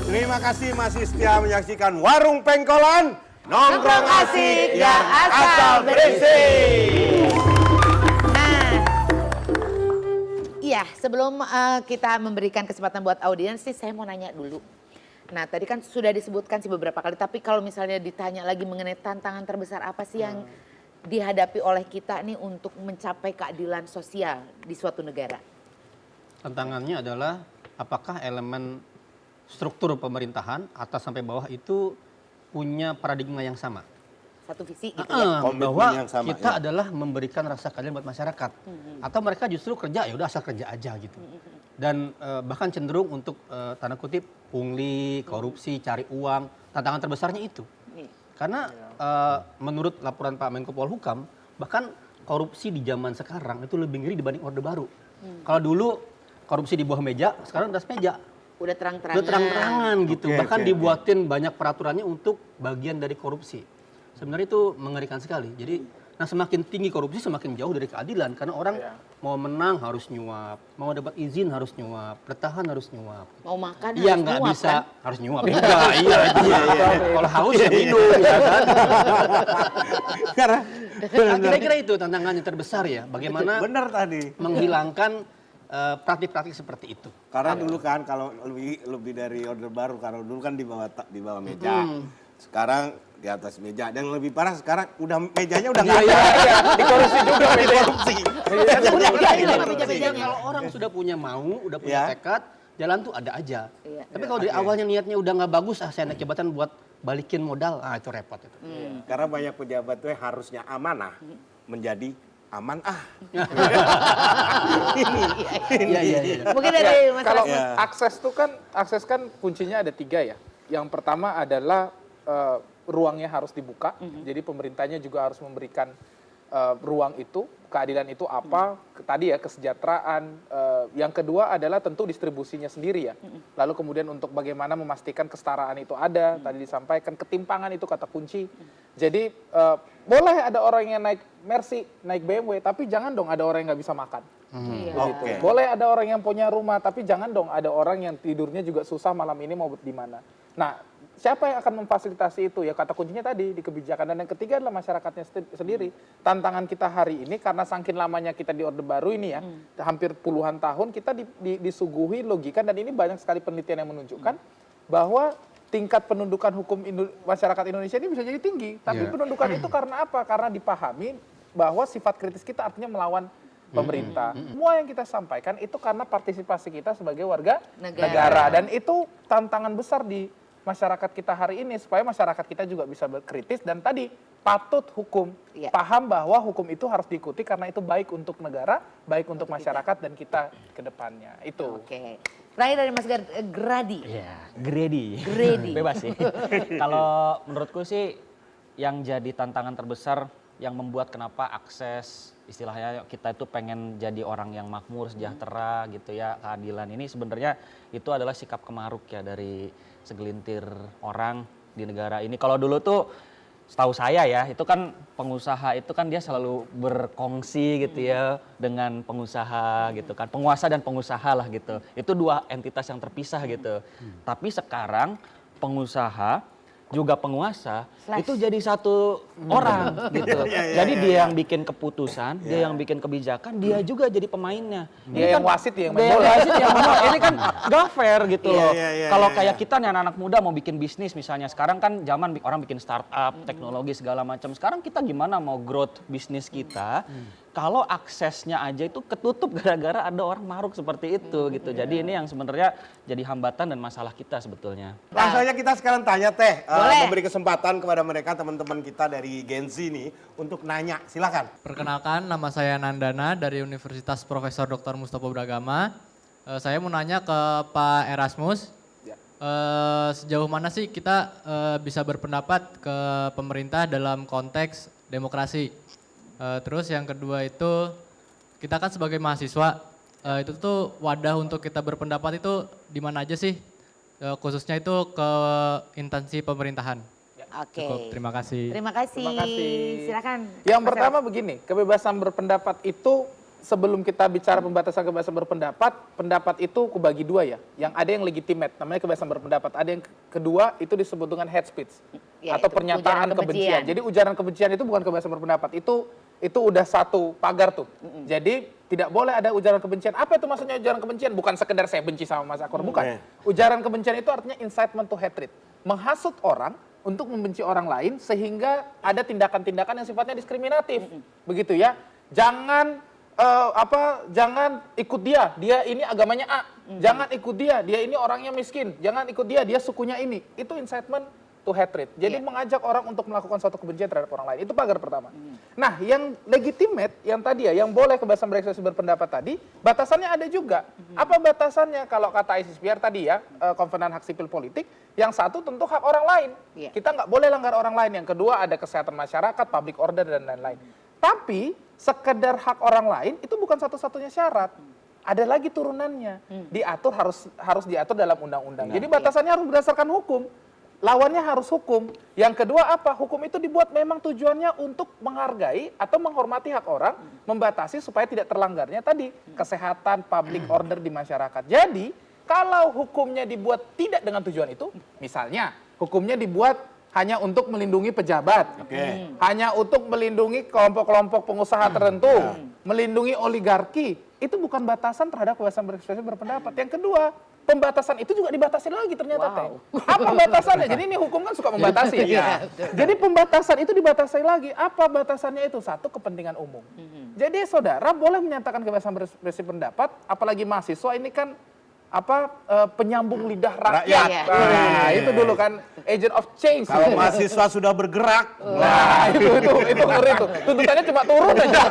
Terima kasih masih setia menyaksikan Warung Pengkolan. Nongkrong asik yang asal berisik. Nah, iya sebelum kita memberikan kesempatan buat audiens sih, saya mau nanya dulu. Nah tadi kan sudah disebutkan sih beberapa kali, tapi kalau misalnya ditanya lagi mengenai tantangan terbesar apa sih yang dihadapi oleh kita nih untuk mencapai keadilan sosial di suatu negara? Tantangannya adalah apakah elemen struktur pemerintahan atas sampai bawah itu punya paradigma yang sama. Satu visi gitu ya? Bahwa yang sama, kita adalah memberikan rasa keadilan buat masyarakat. Atau mereka justru kerja, ya udah asal kerja aja gitu. Dan bahkan cenderung untuk tanda kutip pungli, korupsi, cari uang. Tantangan terbesarnya itu. Karena menurut laporan Pak Menko Polhukam, bahkan korupsi di zaman sekarang itu lebih ngeri dibanding Orde Baru. Kalau dulu korupsi di bawah meja, sekarang di atas meja. Udah terang-terangan. Udah terang-terangan gitu. Bahkan dibuatin banyak peraturannya untuk bagian dari korupsi. Sebenarnya itu mengerikan sekali. Jadi, nah semakin tinggi korupsi semakin jauh dari keadilan. Karena orang mau menang harus nyuap, mau dapat izin harus nyuap, bertahan harus nyuap. Mau makan Iya harus nggak nyuap, bisa kan? harus nyuap juga. Iya itu ya. Kalau haus ya minum ya kan. Kira-kira itu tantangannya terbesar ya. Bagaimana Bener tadi. menghilangkan praktik-praktik seperti itu. Karena dulu kan kalau lebih dari Orde Baru, kalau dulu kan di bawah meja. Sekarang di atas meja, dan lebih parah sekarang udah mejanya udah nggak ada. Dikorupsi juga Korupsi. Kalau orang sudah punya udah punya tekad, jalan tuh ada aja. Tapi kalau dari awalnya niatnya udah nggak bagus, saya naik jabatan buat balikin modal, itu repot itu. Karena banyak pejabat tuh harusnya amanah menjadi aman Iya. Mungkin dari Mas Kalau Rasmi. akses kan kuncinya ada 3 ya. Yang pertama adalah ruangnya harus dibuka. Jadi pemerintahnya juga harus memberikan ruang itu, keadilan itu apa, tadi ya kesejahteraan. Yang kedua adalah tentu distribusinya sendiri ya. Lalu kemudian untuk bagaimana memastikan kesetaraan itu ada, tadi disampaikan ketimpangan itu kata kunci. Jadi boleh ada orang yang naik Mercy, naik BMW, tapi jangan dong ada orang yang nggak bisa makan. Oke. Boleh ada orang yang punya rumah, tapi jangan dong ada orang yang tidurnya juga susah malam ini mau di mana. Nah, siapa yang akan memfasilitasi itu? Ya kata kuncinya tadi di kebijakan. Dan yang ketiga adalah masyarakatnya sendiri. Tantangan kita hari ini karena saking lamanya kita di Orde Baru ini ya, hampir puluhan tahun kita disuguhi logika, dan ini banyak sekali penelitian yang menunjukkan bahwa tingkat penundukan hukum masyarakat Indonesia ini bisa jadi tinggi. Tapi penundukan itu karena apa? Karena dipahami bahwa sifat kritis kita artinya melawan pemerintah. Semua yang kita sampaikan itu karena partisipasi kita sebagai warga negara. Dan itu tantangan besar di masyarakat kita hari ini, supaya masyarakat kita juga bisa berkritis. Dan tadi patut hukum, Iya. paham bahwa hukum itu harus diikuti karena itu baik untuk negara, baik untuk masyarakat dan kita ke depannya. Itu. Oke. Terakhir dari Mas Gradi. Iya, Grady. Grady. Bebas sih. Kalau menurutku sih yang jadi tantangan terbesar yang membuat kenapa akses istilahnya kita itu pengen jadi orang yang makmur, sejahtera gitu ya, keadilan ini sebenarnya itu adalah sikap kemaruk ya dari segelintir orang di negara ini. Kalau dulu tuh setahu saya ya, itu kan pengusaha itu kan dia selalu berkongsi gitu ya dengan pengusaha gitu kan. Penguasa dan pengusaha lah gitu. Itu dua entitas yang terpisah gitu. Tapi sekarang pengusaha juga penguasa itu jadi satu orang gitu. Jadi dia yang bikin keputusan, dia yang bikin kebijakan, dia juga jadi pemainnya. Dia yang wasit, dia yang main Dia bola. wasit, yang main bola. Ini kan gak fair gitu loh. Kalau iya, kayak kita nih anak-anak muda mau bikin bisnis misalnya, sekarang kan zaman orang bikin startup, teknologi segala macam. Sekarang kita gimana mau growth bisnis kita? Kalau aksesnya aja itu ketutup gara-gara ada orang maruk seperti itu gitu. Jadi ini yang sebenarnya jadi hambatan dan masalah kita sebetulnya. Langsung aja kita sekarang tanya Teh, Boleh. memberi kesempatan kepada mereka teman-teman kita dari Gen Z nih untuk nanya, silakan. Perkenalkan, nama saya Nandana dari Universitas Profesor Dr. Mustopo Bragama. Saya mau nanya ke Pak Erasmus, sejauh mana sih kita bisa berpendapat ke pemerintah dalam konteks demokrasi? Terus yang kedua itu, kita kan sebagai mahasiswa, itu tuh wadah untuk kita berpendapat itu di mana aja sih? Khususnya itu ke instansi pemerintahan. Oke. Cukup, terima kasih. Terima kasih. Terima kasih. Silakan. Yang Mas pertama begini, kebebasan berpendapat itu sebelum kita bicara pembatasan kebebasan berpendapat, pendapat itu kubagi dua ya. Yang ada yang legitimate, namanya kebebasan berpendapat. Ada yang kedua itu disebut dengan hate speech Ya, atau itu, pernyataan ujaran kebencian. kebencian. Jadi ujaran kebencian itu bukan kebebasan berpendapat. Itu udah satu pagar tuh. Jadi tidak boleh ada ujaran kebencian. Apa itu maksudnya ujaran kebencian? Bukan sekedar saya benci sama Mas Akor, bukan. Ujaran kebencian itu artinya incitement to hatred. Menghasut orang untuk membenci orang lain sehingga ada tindakan-tindakan yang sifatnya diskriminatif. Begitu ya. Jangan jangan ikut dia ini agamanya A. Jangan ikut dia ini orangnya miskin. Jangan ikut dia sukunya ini. Itu incitement to hatred. Jadi mengajak orang untuk melakukan suatu kebencian terhadap orang lain. Itu pagar pertama. Nah, yang legitimate, yang tadi ya, yang boleh kebebasan berekspresi berpendapat tadi, batasannya ada juga. Apa batasannya? Kalau kata ICCPR tadi ya, Konvenan Hak Sipil Politik, yang satu tentu hak orang lain. Iya. Kita nggak boleh langgar orang lain. Yang kedua ada kesehatan masyarakat, public order, dan lain-lain. Tapi, sekedar hak orang lain itu bukan satu-satunya syarat. Ada lagi turunannya. Diatur harus diatur dalam undang-undang. Jadi batasannya harus berdasarkan hukum. Lawannya harus hukum. Yang kedua apa? Hukum itu dibuat memang tujuannya untuk menghargai atau menghormati hak orang, membatasi supaya tidak terlanggarnya tadi kesehatan, public order di masyarakat. Jadi, kalau hukumnya dibuat tidak dengan tujuan itu, misalnya hukumnya dibuat hanya untuk melindungi pejabat, hanya untuk melindungi kelompok-kelompok pengusaha tertentu, melindungi oligarki, itu bukan batasan terhadap kebebasan berekspresi berpendapat. Yang kedua, pembatasan itu juga dibatasi lagi ternyata. Teh. Apa batasannya? Jadi ini hukum kan suka membatasi. Jadi pembatasan itu dibatasi lagi. Apa batasannya itu? Satu, kepentingan umum. Jadi saudara boleh menyatakan kebebasan berekspresi pendapat, apalagi mahasiswa ini kan penyambung lidah rakyat. Rakyat. Nah, itu dulu kan agent of change. Kalau mahasiswa sudah bergerak, Nah, itu ngeri itu. Tuntutannya cuma turun aja.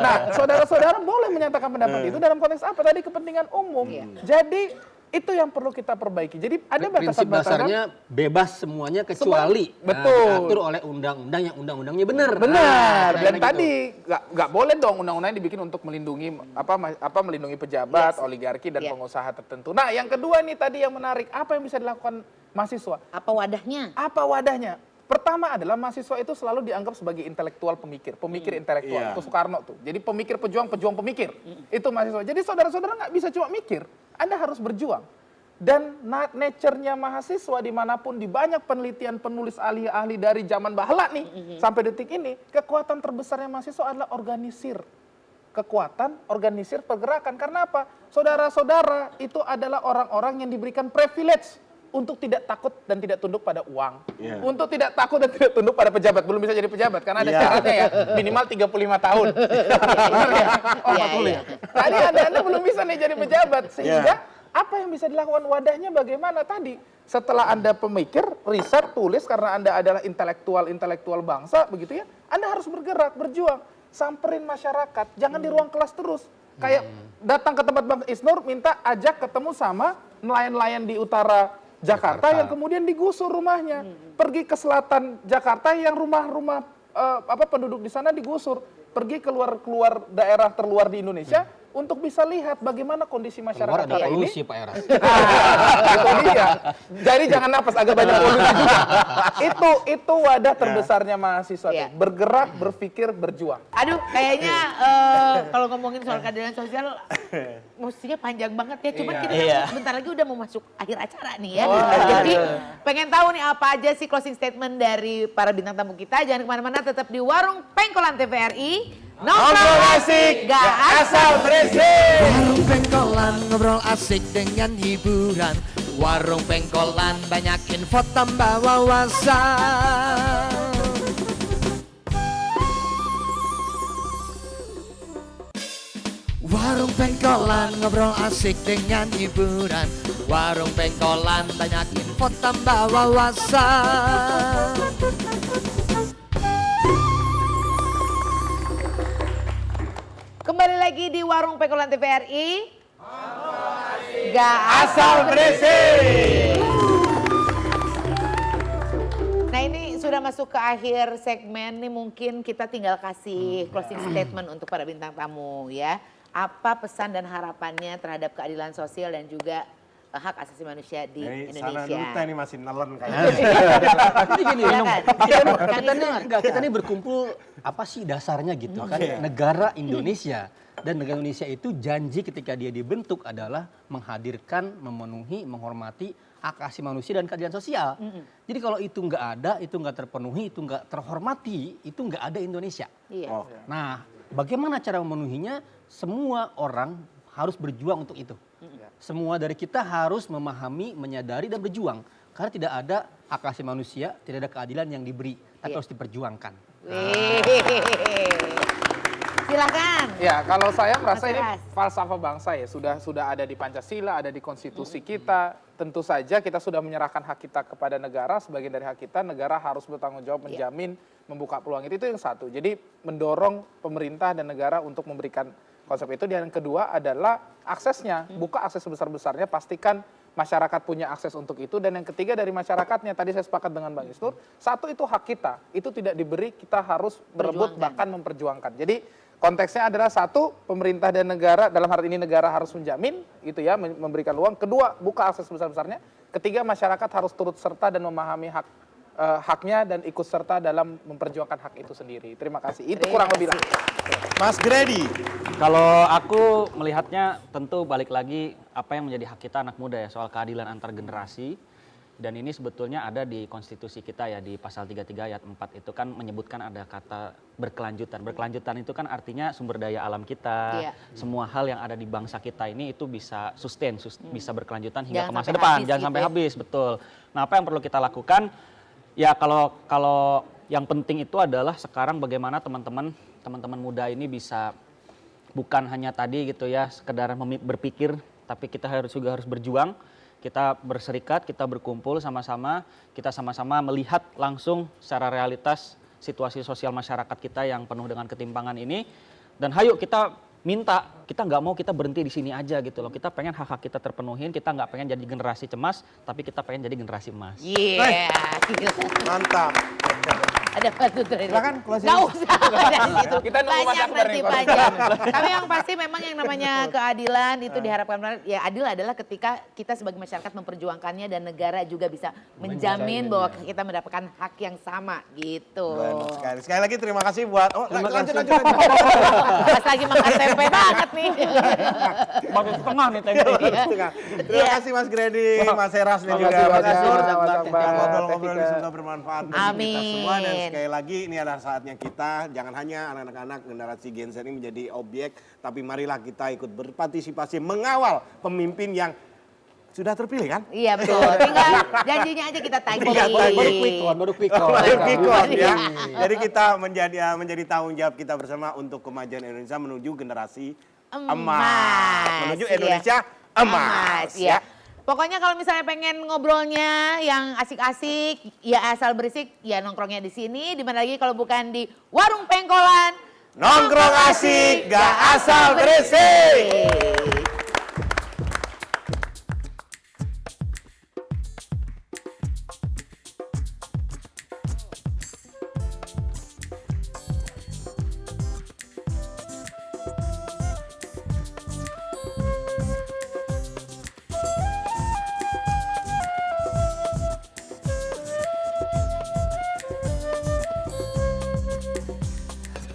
Nah, saudara-saudara boleh menyatakan pendapat itu dalam konteks apa? Tadi kepentingan umum. Jadi itu yang perlu kita perbaiki. Jadi ada Prinsip batasan-batasan. dasarnya bebas semuanya kecuali Betul. diatur oleh undang-undang yang undang-undangnya benar. Benar. Dan Gitu. tadi nggak boleh dong undang-undang dibikin untuk melindungi melindungi pejabat, oligarki dan pengusaha tertentu. Nah, yang kedua nih tadi yang menarik, apa yang bisa dilakukan mahasiswa? Apa wadahnya? Apa wadahnya? Pertama adalah mahasiswa itu selalu dianggap sebagai intelektual pemikir intelektual. Itu Soekarno tuh. Jadi pemikir pejuang pemikir. Itu mahasiswa. Jadi saudara-saudara nggak bisa cuma mikir, Anda harus berjuang. Dan nature-nya mahasiswa dimanapun di banyak penelitian penulis ahli-ahli dari zaman bahla nih sampai detik ini, kekuatan terbesarnya mahasiswa adalah organisir. Kekuatan organisir pergerakan. Karena apa? Saudara-saudara itu adalah orang-orang yang diberikan privilege untuk tidak takut dan tidak tunduk pada uang. Untuk tidak takut dan tidak tunduk pada pejabat. Belum bisa jadi pejabat karena ada syaratnya ya. Minimal 35 tahun. Benar ya? Oh, 40 ya. Tadi Anda belum bisa nih jadi pejabat. Sehingga apa yang bisa dilakukan wadahnya bagaimana tadi? Setelah Anda pemikir, riset, tulis karena Anda adalah intelektual bangsa begitu ya. Anda harus bergerak, berjuang, samperin masyarakat, jangan di ruang kelas terus. Kayak datang ke tempat Bang Isnur minta ajak ketemu sama nelayan-nelayan di utara Jakarta yang kemudian digusur rumahnya. Pergi ke selatan Jakarta yang rumah-rumah penduduk di sana digusur. Pergi keluar daerah terluar di Indonesia untuk bisa lihat bagaimana kondisi masyarakat Keluar ada hari ini. polusi Pak Eras. Itu dia. Jadi jangan napas, agak banyak polusi juga. Itu wadah terbesarnya mahasiswa. Iya. Bergerak, berpikir, berjuang. Aduh, kayaknya kalau ngomongin soal keadilan sosial, mestinya panjang banget ya. Cuman kita kan sebentar lagi udah mau masuk akhir acara nih ya. Jadi pengen tahu nih apa aja sih closing statement dari para bintang tamu kita. Jangan kemana-mana, tetap di Warung Pengkolan TVRI. Nongkrong asik, gak asal berisik. Warung Pengkolan ngobrol asik dengan hiburan. Warung Pengkolan banyak info tambah wawasan. Warung Pengkolan ngobrol asik dengan hiburan. Warung Pengkolan banyak info tambah wawasan. Kembali lagi di Warung Pengkolan TVRI. Gak Asal berisik. Nah ini sudah masuk ke akhir segmen nih, mungkin kita tinggal kasih closing statement untuk para bintang tamu ya. Apa pesan dan harapannya terhadap keadilan sosial dan juga hak asasi manusia di Sana Indonesia. Nurta ini masih nelen kayaknya. Jadi gini, Silakan. kita nih berkumpul apa sih dasarnya gitu kan? Negara Indonesia. Dan negara Indonesia itu janji ketika dia dibentuk adalah menghadirkan, memenuhi, menghormati hak asasi manusia dan keadilan sosial. Jadi kalau itu nggak ada, itu nggak terpenuhi, itu nggak terhormati, itu nggak ada Indonesia. Iya. Nah, bagaimana cara memenuhinya? Semua orang harus berjuang untuk itu. Semua dari kita harus memahami, menyadari dan berjuang. Karena tidak ada hak asasi manusia, tidak ada keadilan yang diberi, tapi harus diperjuangkan. Silakan. Ya, kalau saya merasa Mas ini Ras. falsafah bangsa ya, sudah ada di Pancasila, ada di konstitusi kita. Tentu saja kita sudah menyerahkan hak kita kepada negara, sebagian dari hak kita, negara harus bertanggung jawab menjamin, membuka peluang itu yang satu. Jadi mendorong pemerintah dan negara untuk memberikan konsep itu. Dan yang kedua adalah aksesnya, buka akses sebesar-besarnya, pastikan masyarakat punya akses untuk itu. Dan yang ketiga dari masyarakatnya, tadi saya sepakat dengan Bang Isnur, satu itu hak kita, itu tidak diberi, kita harus berebut bahkan memperjuangkan. Jadi konteksnya adalah satu, pemerintah dan negara, dalam hal ini negara harus menjamin, gitu ya, memberikan uang. Kedua, buka akses sebesar-besarnya. Ketiga, masyarakat harus turut serta dan memahami haknya dan ikut serta dalam memperjuangkan hak itu sendiri. Terima kasih. Itu kurang lebih lah. Mas Gredi. Kalau aku melihatnya tentu balik lagi apa yang menjadi hak kita anak muda ya, soal keadilan antar generasi. Dan ini sebetulnya ada di konstitusi kita ya, di pasal 33 ayat 4 itu kan menyebutkan ada kata berkelanjutan. Berkelanjutan itu kan artinya sumber daya alam kita, semua hal yang ada di bangsa kita ini itu bisa sustain, bisa berkelanjutan hingga ke masa depan, jangan sampai habis, betul. Nah, apa yang perlu kita lakukan? Ya kalau yang penting itu adalah sekarang bagaimana teman-teman muda ini bisa bukan hanya tadi gitu ya sekedar berpikir, tapi kita juga harus berjuang. Kita berserikat, kita berkumpul sama-sama, kita sama-sama melihat langsung secara realitas situasi sosial masyarakat kita yang penuh dengan ketimpangan ini. Dan hayo kita minta, kita nggak mau kita berhenti di sini aja gitu loh. Kita pengen hak-hak kita terpenuhin, kita nggak pengen jadi generasi cemas, tapi kita pengen jadi generasi emas. Iya. Mantap. Ada batu dari Silakan, closing. Nggak usah. Gitu. Kita nunggu Mas Banyak Akbar nanti nih, Pak. panjang. Tapi yang pasti memang yang namanya keadilan itu diharapkan, ya adil adalah ketika kita sebagai masyarakat memperjuangkannya dan negara juga bisa menjamin bahwa kita mendapatkan hak yang sama gitu. Benar sekali lagi terima kasih buat lanjut. Pas lagi makan tempe banget nih. Baru setengah nih tempe. Terima kasih Mas Gredi, Mas Eras dan juga Terima Mas kasih Nur. banyak, Mas Akbar. Ngobrol-ngobrol ini semoga bermanfaat bagi kita Amin. semua, dan sekali lagi ini adalah saatnya kita jangan hanya anak-anak generasi Gen Z ini menjadi objek, tapi marilah kita ikut berpartisipasi mengawal pemimpin yang sudah terpilih kan? Iya betul. Tinggal janjinya aja kita tagih. Baru quick count. Ya. Jadi kita menjadi tanggung jawab kita bersama untuk kemajuan Indonesia menuju generasi emas. Menuju Iya. Indonesia emas. Ya. Pokoknya kalau misalnya pengen ngobrolnya yang asik-asik, ya asal berisik, ya nongkrongnya di sini. Di mana lagi kalau bukan di Warung Pengkolan. Nongkrong asik, gak asal berisik.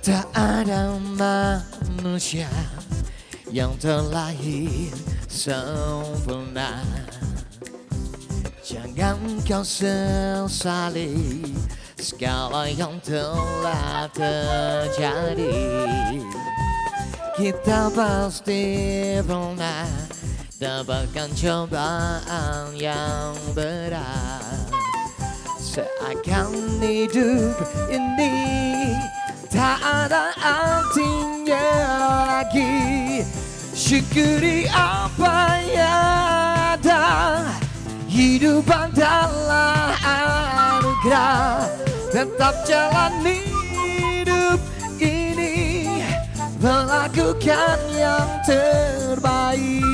Tak ada manusia yang terlahir sempurna. Jangan kau sesali segala yang telah terjadi. Kita pasti pernah dapatkan cobaan yang berat. Seakan hidup ini tak ada artinya lagi. Syukuri apa yang ada. Hidup adalah anugerah. Tetap jalani hidup ini, melakukan yang terbaik.